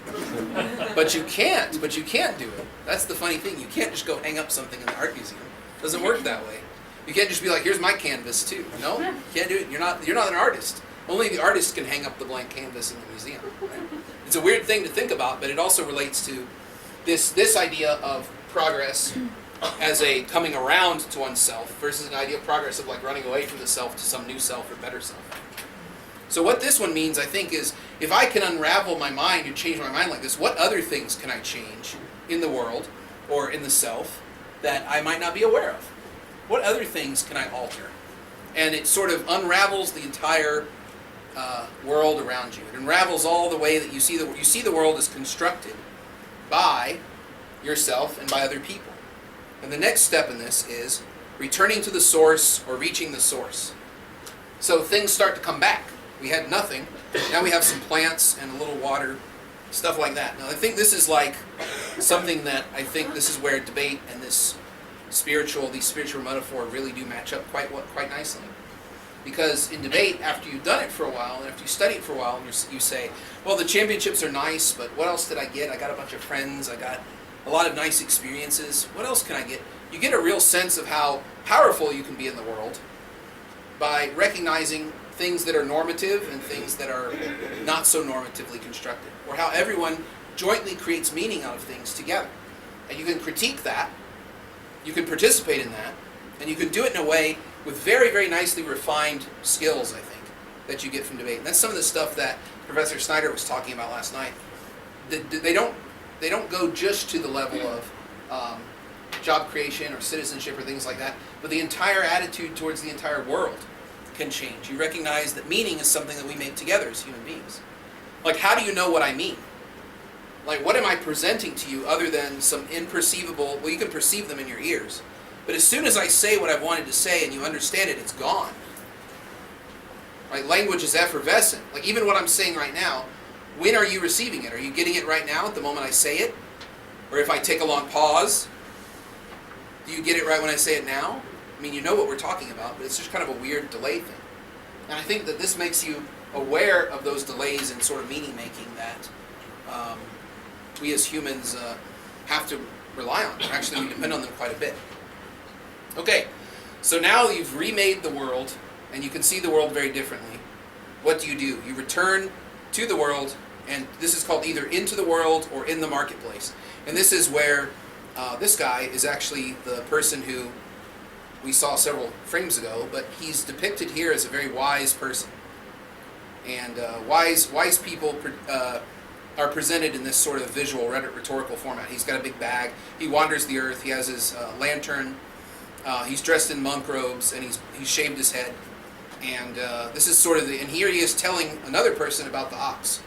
But you can't do it. That's the funny thing. You can't just go hang up something in the art museum. It doesn't work that way. You can't just be like, here's my canvas too. No, you can't do it. You're not an artist. Only the artist can hang up the blank canvas in the museum. Right? It's a weird thing to think about, but it also relates to this idea of progress as a coming around to oneself versus an idea of progress of like running away from the self to some new self or better self. So what this one means, I think, is if I can unravel my mind and change my mind like this, what other things can I change in the world or in the self that I might not be aware of? What other things can I alter? And it sort of unravels the entire world around you. It unravels all the way that you see the world is constructed by yourself and by other people. And the next step in this is returning to the source or reaching the source. So things start to come back. We had nothing. Now we have some plants and a little water, stuff like that. Now I think this is like something that I think this is where debate and these spiritual metaphor really do match up quite nicely. Because in debate, after you've done it for a while, and after you study it for a while, and you say, well, the championships are nice, but what else did I get? I got a bunch of friends, I got a lot of nice experiences. What else can I get? You get a real sense of how powerful you can be in the world by recognizing things that are normative and things that are not so normatively constructed, or how everyone jointly creates meaning out of things together. And you can critique that, you can participate in that, and you can do it in a way with very, very nicely refined skills, I think, that you get from debate. And that's some of the stuff that Professor Snyder was talking about last night. They don't go just to the level of job creation or citizenship or things like that, but the entire attitude towards the entire world can change. You recognize that meaning is something that we make together as human beings. Like, how do you know what I mean? Like, what am I presenting to you other than some imperceivable, well, you can perceive them in your ears, but as soon as I say what I've wanted to say and you understand it, it's gone. Right? Language is effervescent. Like, even what I'm saying right now, when are you receiving it? Are you getting it right now at the moment I say it? Or if I take a long pause, do you get it right when I say it now? I mean, you know what we're talking about, but it's just kind of a weird delay thing. And I think that this makes you aware of those delays in sort of meaning making that we as humans have to rely on. Actually, we depend on them quite a bit. Okay, so now you've remade the world, and you can see the world very differently. What do? You return to the world, and this is called either into the world or in the marketplace. And this is where this guy is actually the person who we saw several frames ago, but he's depicted here as a very wise person. And wise people are presented in this sort of visual, rhetorical format. He's got a big bag. He wanders the earth. He has his lantern. He's dressed in monk robes, and he's shaved his head. And this is sort of and here he is telling another person about the ox.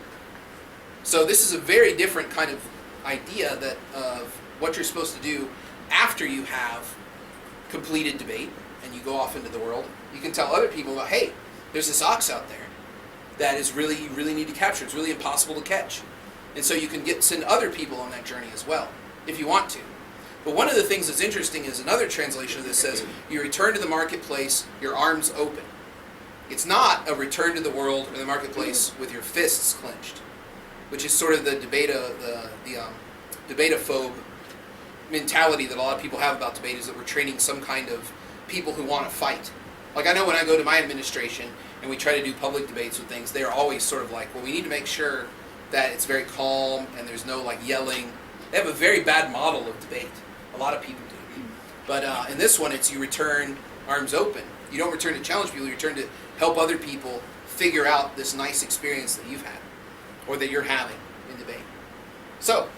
So this is a very different kind of idea that of what you're supposed to do after you have completed debate and you go off into the world. You can tell other people about, hey, there's this ox out there that is really, you really need to capture. It's really impossible to catch. And so you can send other people on that journey as well, if you want to. But one of the things that's interesting is another translation of this says, you return to the marketplace, your arms open. It's not a return to the world or the marketplace with your fists clenched, which is sort of the debatophobe mentality that a lot of people have about debate, is that we're training some kind of people who want to fight. Like, I know when I go to my administration and we try to do public debates with things, they're always sort of like, well, we need to make sure that it's very calm and there's no like yelling. They have a very bad model of debate. A lot of people do. But in this one, it's you return arms open. You don't return to challenge people, you return to help other people figure out this nice experience that you've had or that you're having in debate. So,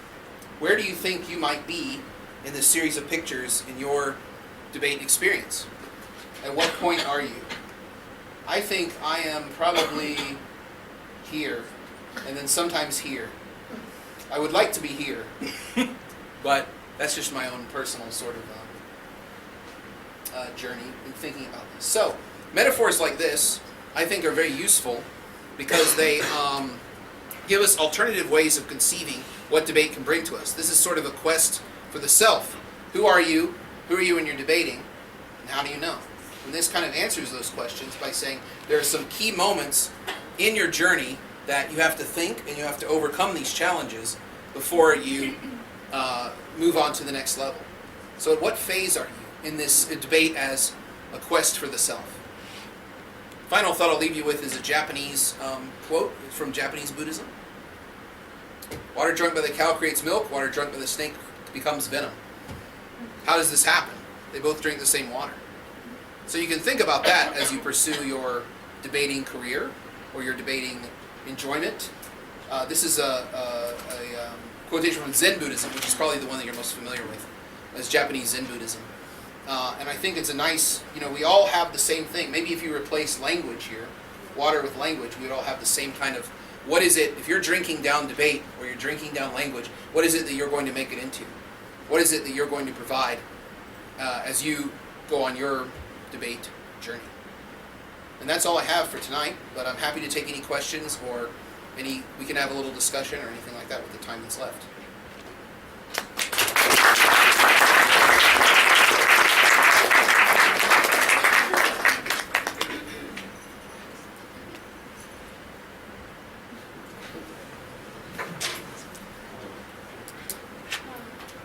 where do you think you might be in this series of pictures in your debate experience? At what point are you? I think I am probably here, and then sometimes here. I would like to be here, but that's just my own personal sort of journey in thinking about this. So, metaphors like this, I think, are very useful because they give us alternative ways of conceiving what debate can bring to us. This is sort of a quest for the self. Who are you? Who are you when you're debating? And how do you know? And this kind of answers those questions by saying there are some key moments in your journey that you have to think and you have to overcome these challenges before you move on to the next level. So at what phase are you in this debate as a quest for the self? Final thought I'll leave you with is a Japanese quote from Japanese Buddhism. Water drunk by the cow creates milk, water drunk by the snake becomes venom. How does this happen? They both drink the same water. So you can think about that as you pursue your debating career or your debating enjoyment. This is a quotation from Zen Buddhism, which is probably the one that you're most familiar with, as Japanese Zen Buddhism. And I think it's a nice, we all have the same thing. Maybe if you replace language here, water with language, we'd all have the same kind of, what is it, if you're drinking down debate or you're drinking down language, what is it that you're going to make it into? What is it that you're going to provide as you go on your debate journey? And that's all I have for tonight, but I'm happy to take any questions or we can have a little discussion or anything like that with the time that's left.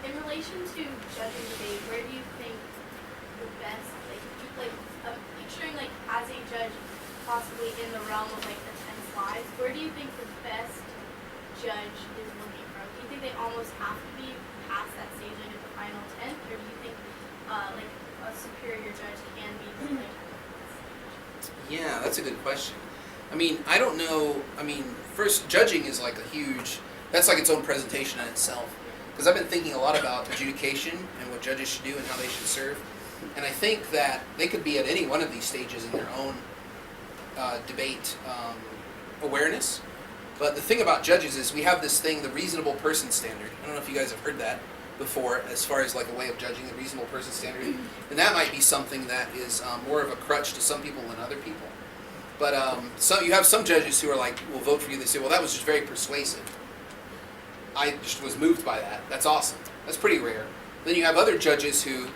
In relation to judging debate, where do you think the best, picturing as a judge possibly in like the 10 slides, where do you think the best judge is looking from? Do you think they almost have to be past that stage, like at the final 10th, or do you think like a superior judge can be like at the stage? Yeah, that's a good question. I mean, I don't know. I mean, first, judging is like a huge, that's like its own presentation in itself. Because I've been thinking a lot about adjudication and what judges should do and how they should serve. And I think that they could be at any one of these stages in their own debate awareness. But the thing about judges is we have this thing, the reasonable person standard. I don't know if you guys have heard that before, as far as like a way of judging the reasonable person standard. And that might be something that is more of a crutch to some people than other people. But so you have some judges who are like, will vote for you. They say, well, that was just very persuasive. I just was moved by that. That's awesome. That's pretty rare. Then you have other judges who,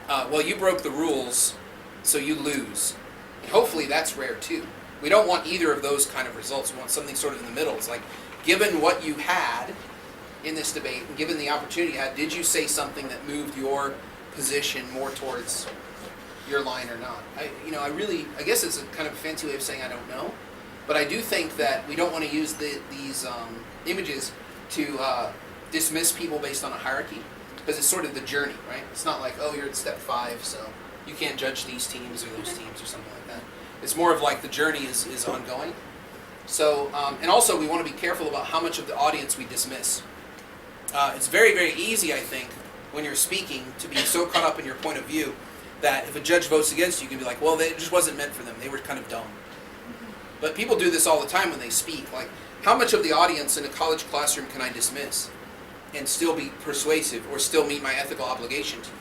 well, you broke the rules, so you lose. And hopefully that's rare too. We don't want either of those kind of results. We want something sort of in the middle. It's like, given what you had in this debate, and given the opportunity you had, did you say something that moved your position more towards your line or not? I guess it's a kind of a fancy way of saying I don't know. But I do think that we don't want to use these images to dismiss people based on a hierarchy, because it's sort of the journey, right? It's not like, oh, you're at step 5, so you can't judge these teams or those teams or something like that. It's more of like the journey is ongoing. So, and also we want to be careful about how much of the audience we dismiss. It's very, very easy, I think, when you're speaking to be so caught up in your point of view that if a judge votes against you, you can be like, well, it just wasn't meant for them. They were kind of dumb. But people do this all the time when they speak. Like, how much of the audience in a college classroom can I dismiss and still be persuasive or still meet my ethical obligation to?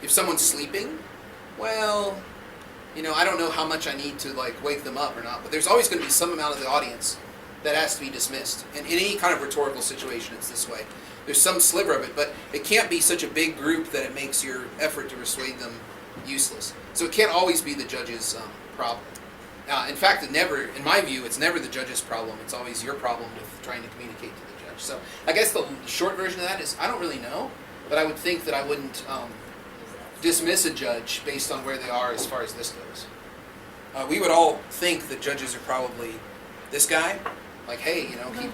If someone's sleeping, well, I don't know how much I need to like wake them up or not, but there's always going to be some amount of the audience that has to be dismissed. And in any kind of rhetorical situation, it's this way. There's some sliver of it, but it can't be such a big group that it makes your effort to persuade them useless. So it can't always be the judge's problem. In fact, in my view, it's never the judge's problem. It's always your problem with trying to communicate to the judge. So I guess the short version of that is I don't really know, but I would think that I wouldn't dismiss a judge based on where they are as far as this goes. We would all think that judges are probably this guy, like, hey, keep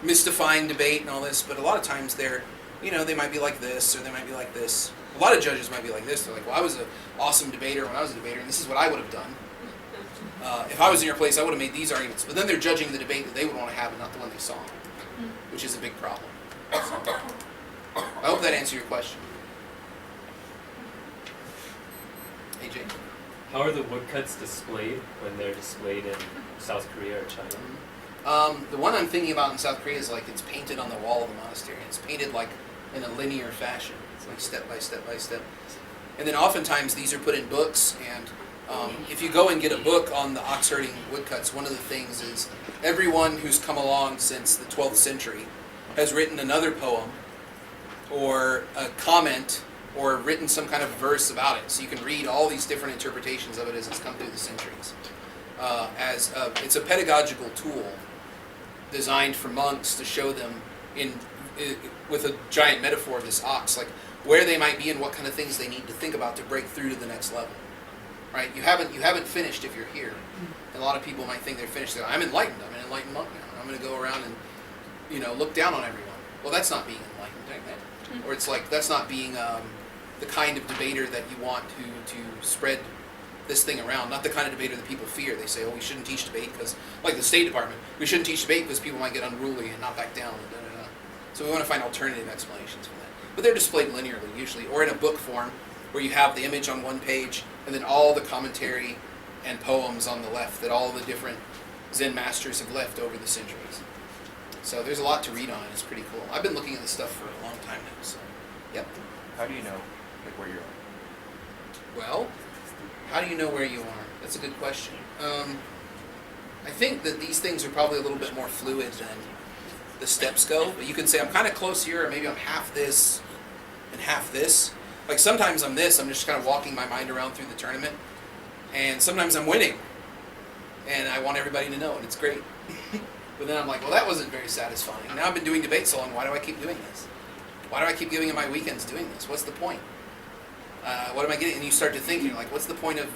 mystifying debate and all this, but a lot of times they're, they might be like this or they might be like this. A lot of judges might be like this. They're like, well, I was an awesome debater when I was a debater, and this is what I would have done. If I was in your place, I would have made these arguments. But then they're judging the debate that they would want to have and not the one they saw, which is a big problem. So, I hope that answered your question. AJ? How are the woodcuts displayed when they're displayed in South Korea or China? The one I'm thinking about in South Korea is like it's painted on the wall of the monastery. It's painted like in a linear fashion. It's like step by step by step. And then oftentimes these are put in books, and if you go and get a book on the ox herding woodcuts, one of the things is everyone who's come along since the 12th century has written another poem or a comment or written some kind of verse about it. So you can read all these different interpretations of it as it's come through the centuries. It's a pedagogical tool designed for monks to show them with a giant metaphor of this ox, like where they might be and what kind of things they need to think about to break through to the next level. Right? You haven't finished if you're here. And a lot of people might think they're finished. They're like, I'm enlightened. I'm an enlightened monk now. I'm going to go around and look down on everyone. Well, that's not being enlightened, right? Or it's like that's not being the kind of debater that you want to spread this thing around. Not the kind of debater that people fear. They say, oh, we shouldn't teach debate because, like the State Department, we shouldn't teach debate because people might get unruly and not back down. And So we want to find alternative explanations for that. But they're displayed linearly usually, or in a book form where you have the image on one page and then all the commentary and poems on the left that all the different Zen masters have left over the centuries. So there's a lot to read on. It's pretty cool. I've been looking at this stuff for a long time now. So, yep. How do you know where you're at? Well, how do you know where you are? That's a good question. I think that these things are probably a little bit more fluid than the steps go. But you can say I'm kind of close here, or maybe I'm half this and half this. Like sometimes I'm this. I'm just kind of walking my mind around through the tournament, and sometimes I'm winning, and I want everybody to know, and it's great. But then I'm like, well, that wasn't very satisfying. Now I've been doing debate so long. Why do I keep doing this? Why do I keep giving up my weekends doing this? What's the point? What am I getting? And you start to think, you're like, what's the point of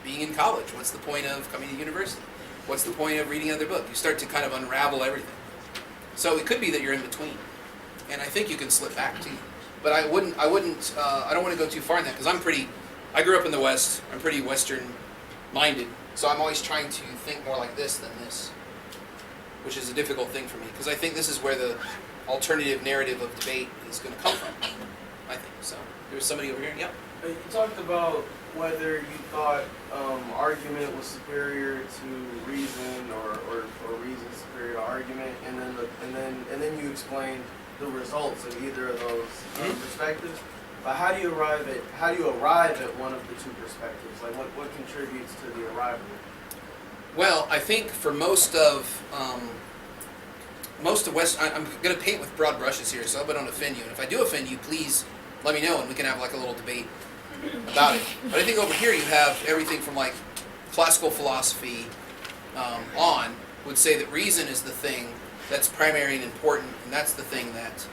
being in college? What's the point of coming to university? What's the point of reading another book? You start to kind of unravel everything. So it could be that you're in between, and I think you can slip back too. But I don't want to go too far in that because I grew up in the West. I'm pretty Western-minded, so I'm always trying to think more like this than this, which is a difficult thing for me because I think this is where the alternative narrative of debate is going to come from. I think so. There's somebody over here. Yep. You talked about whether you thought argument was superior to reason or reason superior to argument, and then you explained the results of either of those perspectives. But how do you arrive at one of the two perspectives? Like what contributes to the arrival? Well, I think for most of West, I'm going to paint with broad brushes here, so I hope I don't offend you. And if I do offend you, please let me know, and we can have like a little debate about it. But I think over here you have everything from like classical philosophy on would say that reason is the thing that's primary and important, and that's the thing that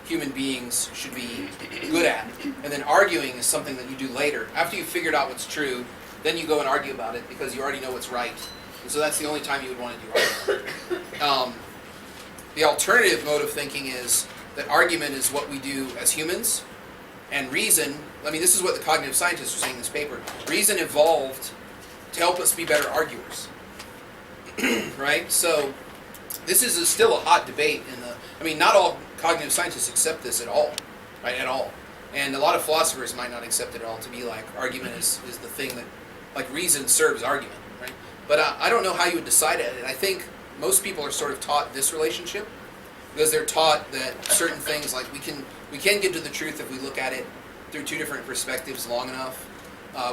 human beings should be good at. And then arguing is something that you do later. After you've figured out what's true, then you go and argue about it because you already know what's right. And so that's the only time you would want to do argument. The alternative mode of thinking is that argument is what we do as humans, and reason, I mean, this is what the cognitive scientists are saying in this paper. Reason evolved to help us be better arguers. Right? So this is still a hot debate not all cognitive scientists accept this at all, right? At all. And a lot of philosophers might not accept it at all, to be like argument is the thing that, like reason serves argument, right? But I don't know how you would decide it. And I think most people are sort of taught this relationship because they're taught that certain things, like we can get to the truth if we look at it through two different perspectives long enough.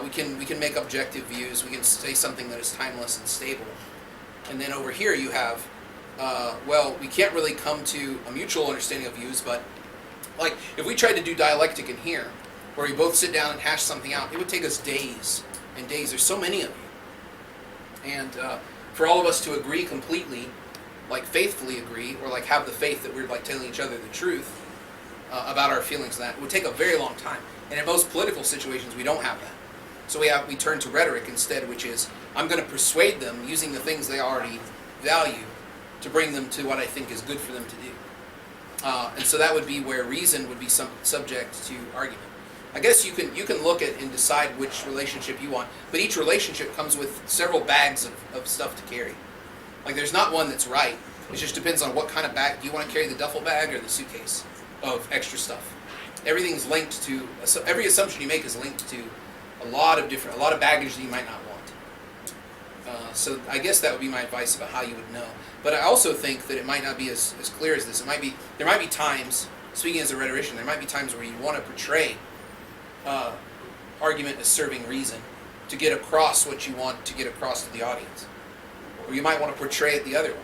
We can make objective views. We can say something that is timeless and stable. And then over here you have, we can't really come to a mutual understanding of views, but like if we tried to do dialectic in here, where we both sit down and hash something out, it would take us days and days. There's so many of you. And for all of us to agree completely, like faithfully agree, or like have the faith that we're like telling each other the truth about our feelings, that would take a very long time. And in most political situations, we don't have that. So we turn to rhetoric instead, which is I'm going to persuade them using the things they already value to bring them to what I think is good for them to do. And so that would be where reason would be subject to argument. I guess you can look at and decide which relationship you want, but each relationship comes with several bags of stuff to carry. Like there's not one that's right. It just depends on what kind of bag. Do you want to carry the duffel bag or the suitcase of extra stuff? Everything's linked to, every assumption you make is linked to a lot of baggage that you might not want. So I guess that would be my advice about how you would know. But I also think that it might not be as clear as this. There might be times, speaking as a rhetorician, there might be times where you want to portray argument as serving reason to get across what you want to get across to the audience. Or you might want to portray it the other way.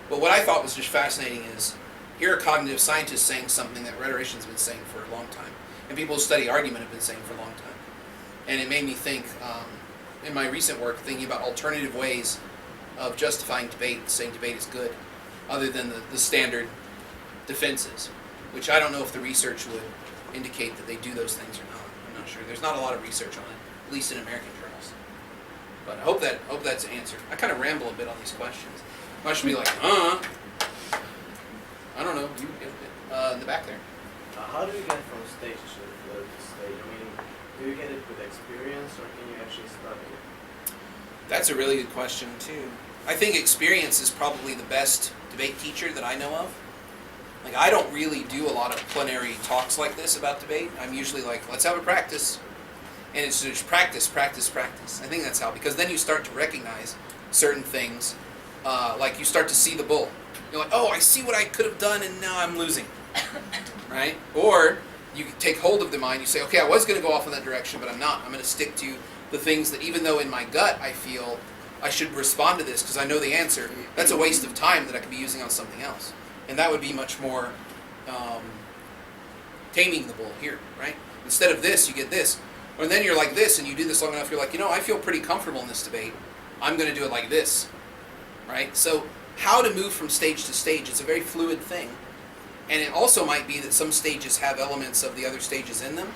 But what I thought was just fascinating is, here are cognitive scientists saying something that rhetoricians have been saying for a long time. And people who study argument have been saying for a long time. And it made me think, in my recent work, thinking about alternative ways of justifying debate, saying debate is good, other than the standard defenses, which I don't know if the research would indicate that they do those things or not. I'm not sure. There's not a lot of research on it, at least in American journals. But I hope that's answered. I kind of ramble a bit on these questions. I should be like, I don't know. You in the back there. How do you get from stage to stage? I mean, do you get it with experience, or can you actually study it? That's a really good question, too. I think experience is probably the best debate teacher that I know of. Like, I don't really do a lot of plenary talks like this about debate. I'm usually like, let's have a practice. And it's just practice, practice, practice. I think that's how, because then you start to recognize certain things. Like, you start to see the bull. You're like, oh, I see what I could have done, and now I'm losing. Right? Or you take hold of the mind. You say, okay, I was going to go off in that direction, but I'm not. I'm going to stick to the things that, even though in my gut I feel I should respond to this because I know the answer, that's a waste of time that I could be using on something else. And that would be much more taming the bull here, right? Instead of this, you get this. And then you're like this, and you do this long enough, you're like, I feel pretty comfortable in this debate. I'm going to do it like this, right? So how to move from stage to stage, it's a very fluid thing. And it also might be that some stages have elements of the other stages in them.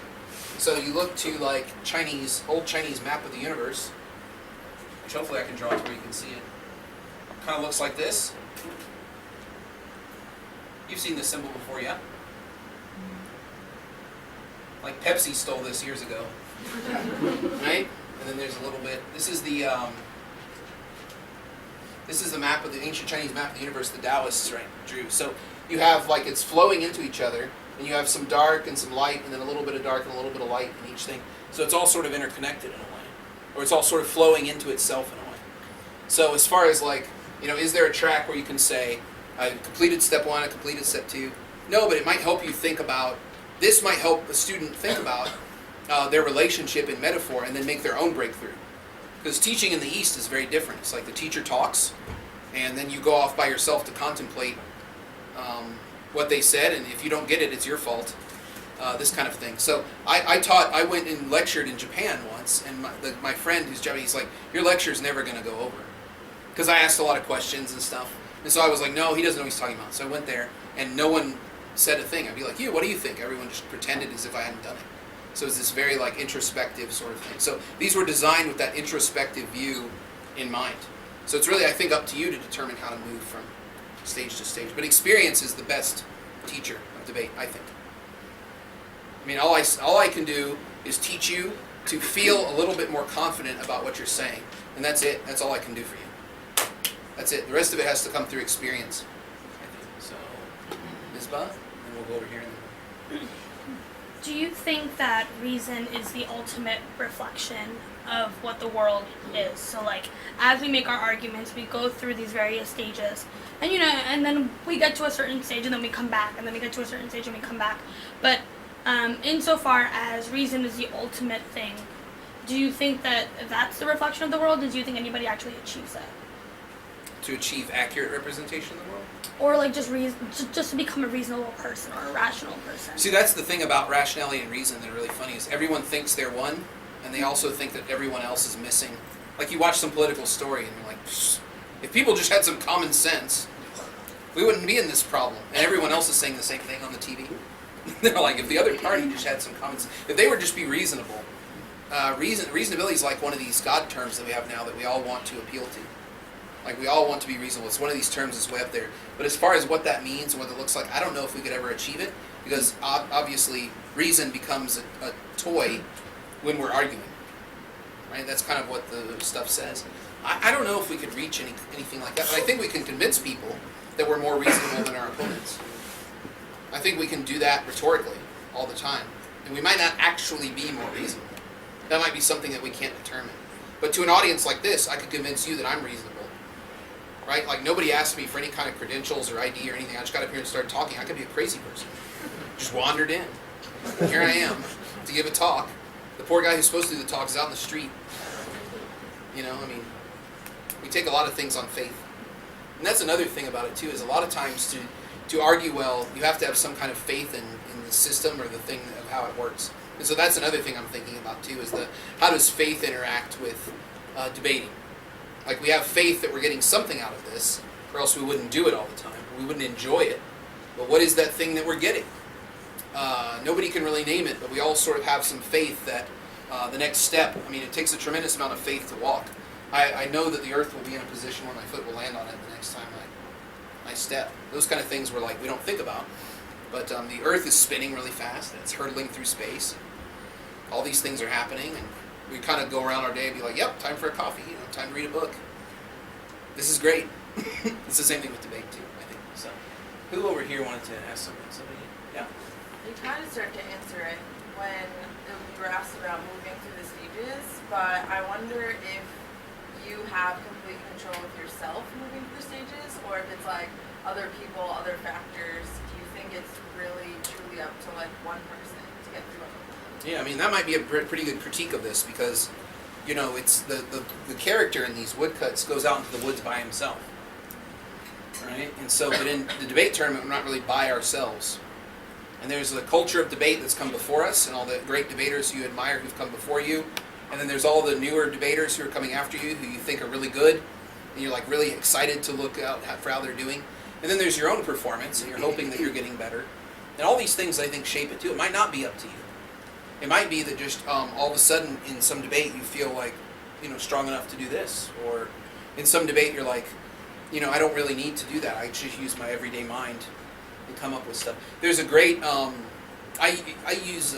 So you look to like old Chinese map of the universe, which hopefully I can draw to where you can see it. kind of looks like this. You've seen this symbol before, yeah? Like Pepsi stole this years ago, right? And then there's a little bit. This is the map of the ancient Chinese map of the universe the Taoists drew. So you have like it's flowing into each other, and you have some dark and some light, and then a little bit of dark and a little bit of light in each thing. So it's all sort of interconnected in a way, or it's all sort of flowing into itself in a way. So as far as like, is there a track where you can say, I completed step 1, I completed step 2? No, but it might help you think about. This might help a student think about their relationship in metaphor and then make their own breakthrough. Because teaching in the East is very different. It's like the teacher talks, and then you go off by yourself to contemplate what they said, and if you don't get it, it's your fault. This kind of thing. So I went and lectured in Japan once, and my friend who's Japanese, he's like, your lecture's never going to go over. Because I asked a lot of questions and stuff. And so I was like, no, he doesn't know what he's talking about. So I went there, and no one said a thing. I'd be like, what do you think? Everyone just pretended as if I hadn't done it. So it's this very like introspective sort of thing. So these were designed with that introspective view in mind. So it's really, I think, up to you to determine how to move from stage to stage. But experience is the best teacher of debate, I think. I mean, all I can do is teach you to feel a little bit more confident about what you're saying. And that's it. That's all I can do for you. That's it. The rest of it has to come through experience, I think. So, Misbah, and we'll go over here. Do you think that reason is the ultimate reflection of what the world is? So like, as we make our arguments, we go through these various stages, and and then we get to a certain stage, and then we come back, and then we get to a certain stage, and we come back. But insofar as reason is the ultimate thing, do you think that that's the reflection of the world, or do you think anybody actually achieves that? To achieve accurate representation of the world? Or like just to become a reasonable person or a rational person? See, that's the thing about rationality and reason that are really funny is everyone thinks they're one, and they also think that everyone else is missing. Like you watch some political story and you're like, if people just had some common sense, we wouldn't be in this problem. And everyone else is saying the same thing on the TV. They're like, if the other party just had some common sense, if they would just be reasonable. Reasonability is like one of these God terms that we have now that we all want to appeal to. Like we all want to be reasonable. It's one of these terms that's way up there. But as far as what that means and what it looks like, I don't know if we could ever achieve it because obviously reason becomes a toy when we're arguing. Right? That's kind of what the stuff says. I don't know if we could reach anything like that, but I think we can convince people that we're more reasonable than our opponents. I think we can do that rhetorically all the time. And we might not actually be more reasonable. That might be something that we can't determine. But to an audience like this, I could convince you that I'm reasonable. Right? Like nobody asked me for any kind of credentials or ID or anything. I just got up here and started talking. I could be a crazy person. Just wandered in. Here I am to give a talk. The poor guy who's supposed to do the talk is out in the street. We take a lot of things on faith. And that's another thing about it too, is a lot of times to argue well, you have to have some kind of faith in the system or the thing of how it works. And so that's another thing I'm thinking about too, is how does faith interact with debating? Like we have faith that we're getting something out of this, or else we wouldn't do it all the time. We wouldn't enjoy it. But what is that thing that we're getting? Nobody can really name it, but we all sort of have some faith that the next step, it takes a tremendous amount of faith to walk. I know that the earth will be in a position where my foot will land on it the next time I step. Those kind of things we don't think about. But the earth is spinning really fast, and it's hurtling through space. All these things are happening, and we kind of go around our day and be like, yep, time for a coffee, time to read a book. This is great. It's the same thing with debate too, I think. So, who over here wanted to ask something? Somebody? Yeah? You kind of start to answer it when you were asked about moving through the stages, but I wonder if you have complete control of yourself moving through the stages, or if it's like other people, other factors. Do you think it's really truly up to like one person to get through it? Yeah, that might be a pretty good critique of this because, it's the character in these woodcuts goes out into the woods by himself, right? And so, but in the debate tournament, we're not really by ourselves. And there's a culture of debate that's come before us, and all the great debaters you admire who've come before you. And then there's all the newer debaters who are coming after you, who you think are really good, and you're like really excited to look out for how they're doing. And then there's your own performance, and you're hoping that you're getting better. And all these things, I think, shape it too. It might not be up to you. It might be that just all of a sudden in some debate you feel like, strong enough to do this. Or in some debate you're like, I don't really need to do that. I just use my everyday mind and come up with stuff. There's a great, I use,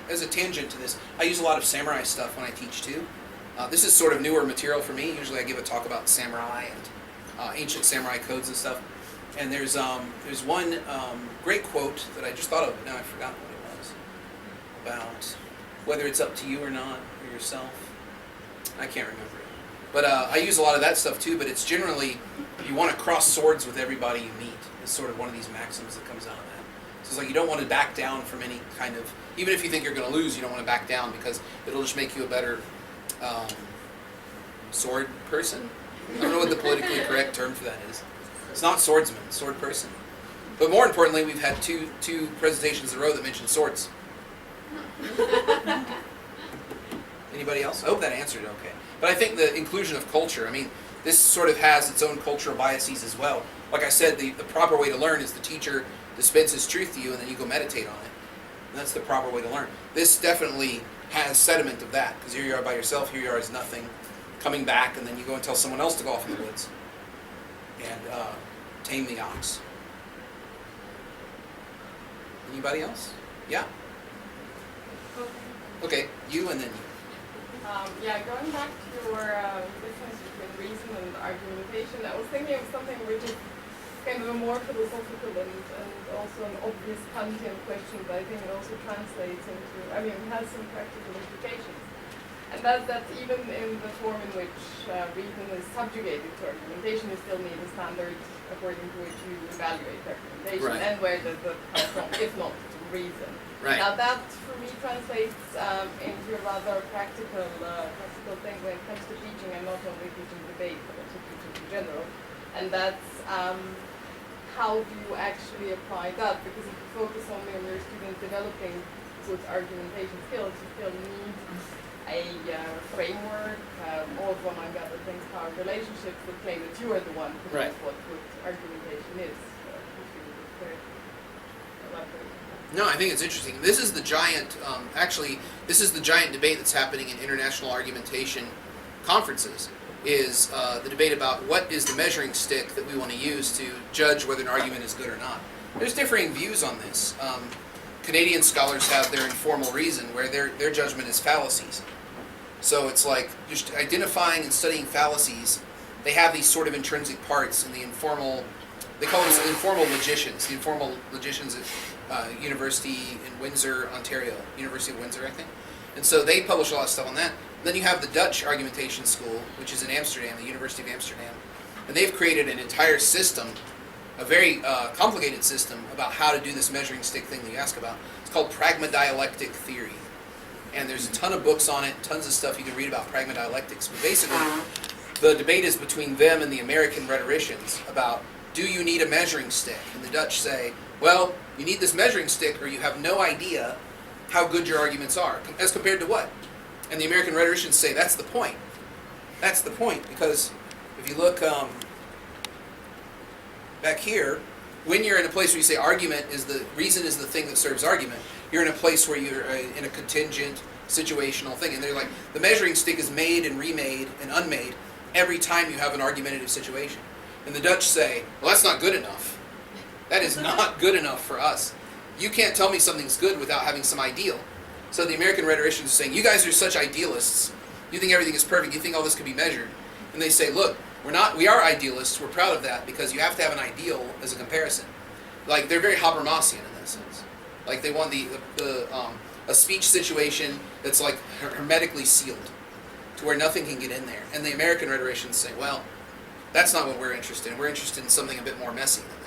as a tangent to this, I use a lot of samurai stuff when I teach too. This is sort of newer material for me. Usually I give a talk about samurai and ancient samurai codes and stuff. And there's one great quote that I just thought of, but now I've forgotten what it was, about whether it's up to you or not, or yourself. I can't remember it. But I use a lot of that stuff too, but it's generally, you want to cross swords with everybody you meet. It's sort of one of these maxims that comes out of that. So it's like you don't want to back down from any kind of, even if you think you're going to lose, you don't want to back down because it'll just make you a better sword person. I don't know what the politically correct term for that is. It's not swordsman, sword person. But more importantly, we've had two presentations in a row that mentioned swords. Anybody else? I hope that answered it okay. But I think the inclusion of culture, I mean, this sort of has its own cultural biases as well. Like I said, the proper way to learn is the teacher dispenses truth to you and then you go meditate on it. And that's the proper way to learn. This definitely has sediment of that, because here you are by yourself, here you are as nothing, coming back, and then you go and tell someone else to go off in the woods and tame the ox. Anybody else? Yeah? Okay, you and then you. Going back to your difference between reason and argumentation, I was thinking of something which is kind of a more philosophical and also an obvious Kantian question, but I think it also translates into, it has some practical implications. And that even in the form in which reason is subjugated to argumentation, you still need a standard according to which you evaluate argumentation, Right. and where the comes from, if not reason. Right. Now that, for me, translates into a rather practical thing when it comes to teaching, and not only teaching debate, but also teaching in general. And that's how do you actually apply that? Because if you focus only on your students developing good argumentation skills, you still need a framework, also among other things, power relationships that claim that you are the one who knows what good argumentation is. No, I think it's interesting. This is the giant, this is the giant debate that's happening in international argumentation conferences, is the debate about what is the measuring stick that we want to use to judge whether an argument is good or not. There's differing views on this. Canadian scholars have their informal reason, where their judgment is fallacies. So it's like just identifying and studying fallacies. They have these sort of intrinsic parts in the informal, they call them informal logicians. The informal logicians at University in Windsor, Ontario, University of Windsor, I think. And so they publish a lot of stuff on that. Then you have the Dutch Argumentation School, which is in Amsterdam, the University of Amsterdam. And they've created an entire system, a very complicated system, about how to do this measuring stick thing that you ask about. It's called pragmadialectic theory. And there's a ton of books on it, tons of stuff you can read about pragmadialectics. But basically, the debate is between them and the American rhetoricians about, do you need a measuring stick? And the Dutch say, well, you need this measuring stick or you have no idea how good your arguments are. As compared to what? And the American rhetoricians say, that's the point. That's the point, because if you look back here, when you're in a place where you say argument is the reason is the thing that serves argument, you're in a place where you're in a contingent, situational thing. And they're like, the measuring stick is made and remade and unmade every time you have an argumentative situation. And the Dutch say, well, that's not good enough. That is not good enough for us. You can't tell me something's good without having some ideal. So the American rhetoricians are saying, you guys are such idealists. You think everything is perfect. You think all this could be measured. And they say, look, we are idealists. We're proud of that because you have to have an ideal as a comparison. Like, they're very Habermasian in that sense. Like, they want a speech situation that's like hermetically sealed to where nothing can get in there. And the American rhetoricians say, well, that's not what we're interested in. We're interested in something a bit more messy than that.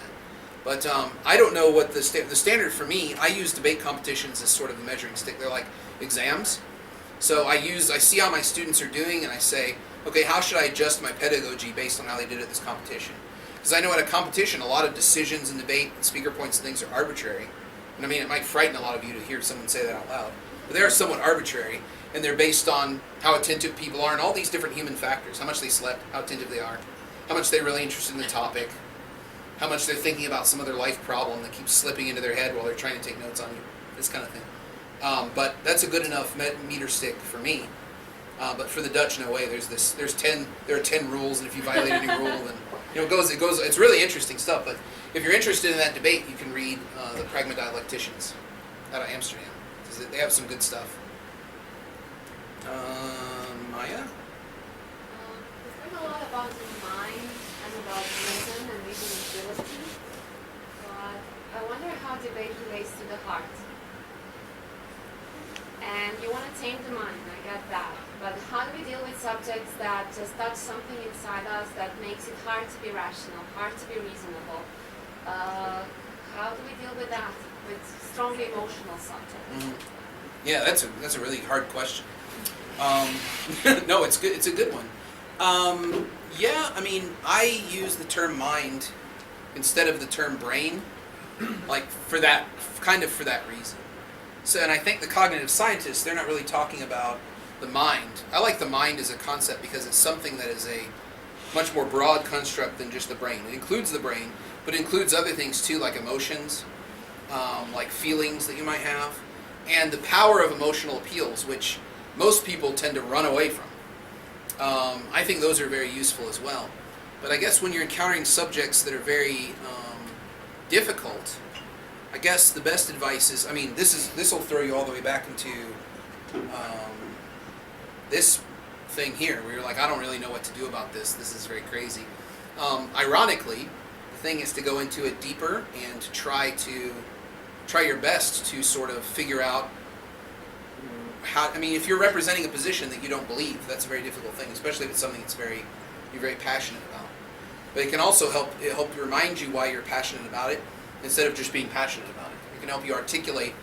But I don't know what the standard for me. I use debate competitions as sort of the measuring stick. They're like exams. So I see how my students are doing, and I say, okay, how should I adjust my pedagogy based on how they did at this competition? Because I know at a competition, a lot of decisions in debate, and speaker points and things are arbitrary. And I mean, it might frighten a lot of you to hear someone say that out loud. But they are somewhat arbitrary, and they're based on how attentive people are and all these different human factors. How much they slept, how attentive they are, how much they're really interested in the topic, how much they're thinking about some other life problem that keeps slipping into their head while they're trying to take notes on you, this kind of thing. But that's a good enough meter stick for me. But for the Dutch, no way. There are 10 rules, and if you violate any rule, then it goes. It's really interesting stuff. But if you're interested in that debate, you can read the Pragmadialecticians out of Amsterdam, because they have some good stuff. Maya? We've heard a lot about the mind and about reason and reasonability, but I wonder how debate relates to the heart. And you want to tame the mind, I get that. But how do we deal with subjects that just touch something inside us that makes it hard to be rational, hard to be reasonable? How do we deal with that, with strongly emotional subjects? Mm-hmm. Yeah, that's a really hard question. No, it's good. It's a good one. Yeah, I mean, I use the term mind instead of the term brain, like for that reason. So, and I think the cognitive scientists, they're not really talking about the mind. I like the mind as a concept because it's something that is a much more broad construct than just the brain. It includes the brain, but it includes other things too, like emotions, like feelings that you might have, and the power of emotional appeals, which most people tend to run away from. I think those are very useful as well. But I guess when you're encountering subjects that are very difficult, I guess the best advice is, I mean, this will throw you all the way back into this thing here, where you're like, I don't really know what to do about this. This is very crazy. Ironically, the thing is to go into it deeper and to try your best to sort of figure out how. I mean, if you're representing a position that you don't believe, that's a very difficult thing, especially if it's something you're very passionate about. But it can also help remind you why you're passionate about it, instead of just being passionate about it. It can help you articulate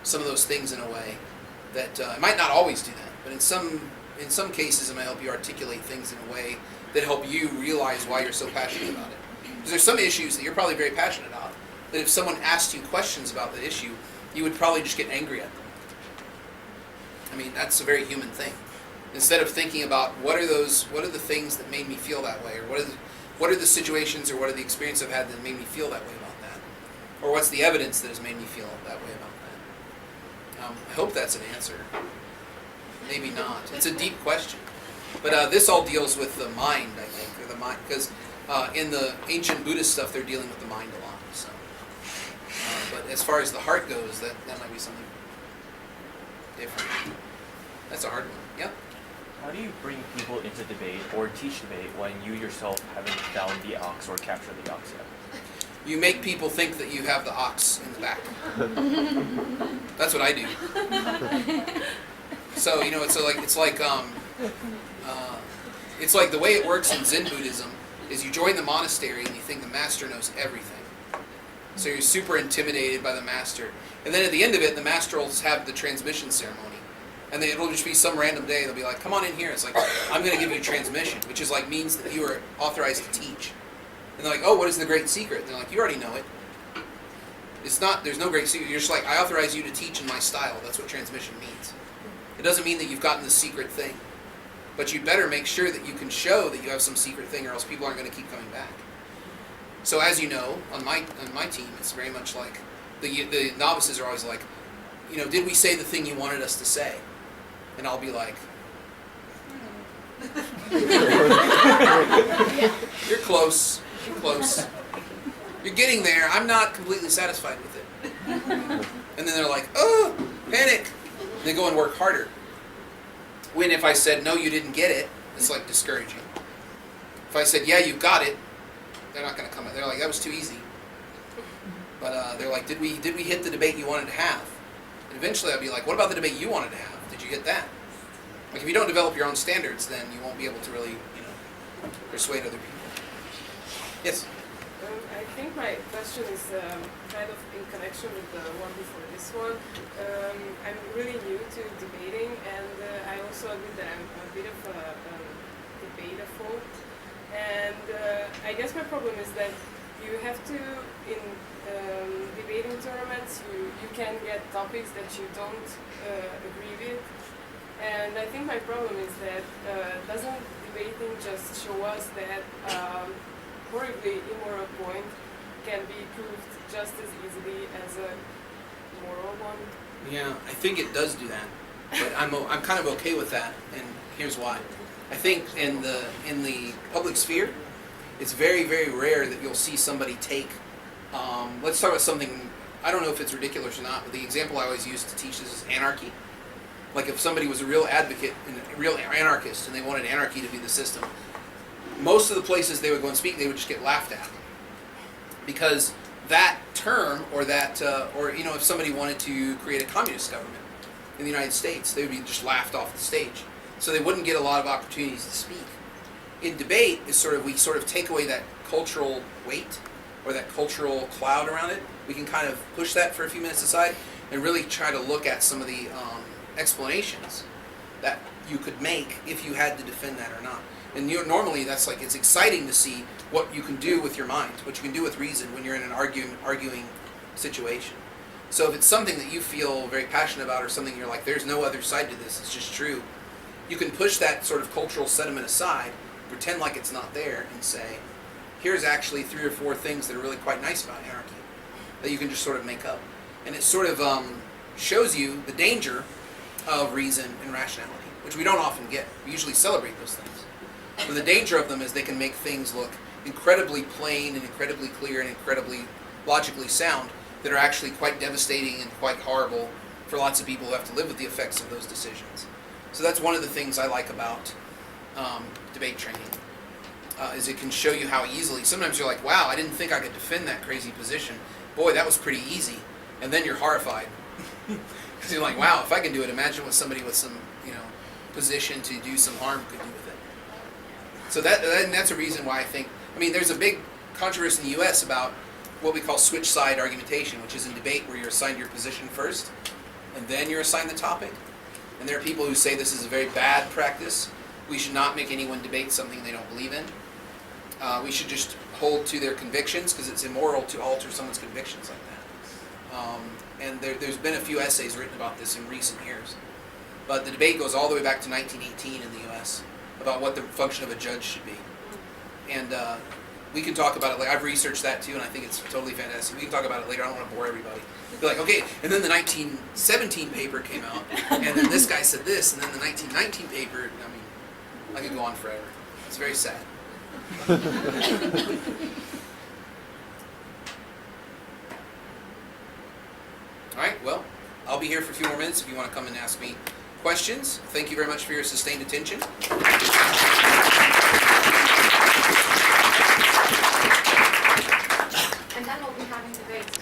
some of those things in a way that it might not always do that, but in some cases it might help you articulate things in a way that help you realize why you're so passionate about it. Because there's some issues that you're probably very passionate about, that if someone asked you questions about the issue, you would probably just get angry at them. I mean, that's a very human thing. Instead of thinking about what are the things that made me feel that way, or what are the situations or what are the experiences I've had that made me feel that way about that, or what's the evidence that has made me feel that way about that. I hope that's an answer. Maybe not. It's a deep question, but this all deals with the mind, I think, or the mind, because in the ancient Buddhist stuff, they're dealing with the mind a lot. So, but as far as the heart goes, that might be something different. That's a hard one. Yeah. How do you bring people into debate or teach debate when you yourself haven't found the ox or captured the ox yet? You make people think that you have the ox in the back. That's what I do. So it's like the way it works in Zen Buddhism is you join the monastery and you think the master knows everything. So you're super intimidated by the master, and then at the end of it, the master will have the transmission ceremony. And it'll just be some random day. They'll be like, "Come on in here." It's like, "I'm going to give you a transmission," which is like means that you are authorized to teach. And they're like, "Oh, what is the great secret?" And they're like, "You already know it. It's not. There's no great secret. You're just like, I authorize you to teach in my style." That's what transmission means. It doesn't mean that you've gotten the secret thing, but you better make sure that you can show that you have some secret thing, or else people aren't going to keep coming back. So as you know, on my team, it's very much like the novices are always like, did we say the thing you wanted us to say? And I'll be like, You're close. You're close. You're getting there. I'm not completely satisfied with it. And then they're like, oh, panic. And they go and work harder. When if I said, no, you didn't get it, it's like discouraging. If I said, yeah, you got it, they're not going to come. They're like, that was too easy. But they're like, did we hit the debate you wanted to have? And eventually I'll be like, what about the debate you wanted to have? Did you get that? Like if you don't develop your own standards, then you won't be able to really, persuade other people. Yes? I think my question is kind of in connection with the one before this one. I'm really new to debating, and I also admit that I'm a bit of a debate-a-phobe. And I guess my problem is that you have to, in debating tournaments, you can get topics that you don't agree with. And I think my problem is that doesn't debating just show us that horribly immoral point can be proved just as easily as a moral one? Yeah, I think it does do that, but I'm kind of okay with that, and here's why. I think in the public sphere, It's very, very rare that you'll see somebody take, let's talk about something, I don't know if it's ridiculous or not, but the example I always use to teach this is anarchy. Like if somebody was a real advocate and a real anarchist and they wanted anarchy to be the system, most of the places they would go and speak, they would just get laughed at. Because that term, or that, if somebody wanted to create a communist government in the United States, they would be just laughed off the stage. So they wouldn't get a lot of opportunities to speak. In debate, we sort of take away that cultural weight or that cultural cloud around it. We can kind of push that for a few minutes aside and really try to look at some of the explanations that you could make if you had to defend that or not. And normally that's like, it's exciting to see what you can do with your mind, what you can do with reason when you're in an arguing situation. So if it's something that you feel very passionate about or something you're like, there's no other side to this, it's just true, you can push that sort of cultural sentiment aside, pretend like it's not there, and say, here's actually 3 or 4 things that are really quite nice about anarchy that you can just sort of make up. And it sort of shows you the danger of reason and rationality, which we don't often get. We usually celebrate those things. But the danger of them is they can make things look incredibly plain and incredibly clear and incredibly logically sound that are actually quite devastating and quite horrible for lots of people who have to live with the effects of those decisions. So that's one of the things I like about debate training, is it can show you how easily, sometimes you're like, wow, I didn't think I could defend that crazy position. Boy, that was pretty easy. And then you're horrified. Because you're like, wow, if I can do it, imagine what somebody with some, position to do some harm could do with it. So that's a reason why I think, there's a big controversy in the U.S. about what we call switch side argumentation, which is in debate where you're assigned your position first, and then you're assigned the topic. And there are people who say this is a very bad practice. We should not make anyone debate something they don't believe in. We should just hold to their convictions, because it's immoral to alter someone's convictions like that. And there's been a few essays written about this in recent years. But the debate goes all the way back to 1918 in the U.S. about what the function of a judge should be. And we can talk about it. Like, I've researched that too, and I think it's totally fantastic. We can talk about it later. I don't want to bore everybody. Be like, okay, and then the 1917 paper came out, and then this guy said this, and then the 1919 paper. I could go on forever. It's very sad. All right, well, I'll be here for a few more minutes if you want to come and ask me questions. Thank you very much for your sustained attention. And then we'll be having debates.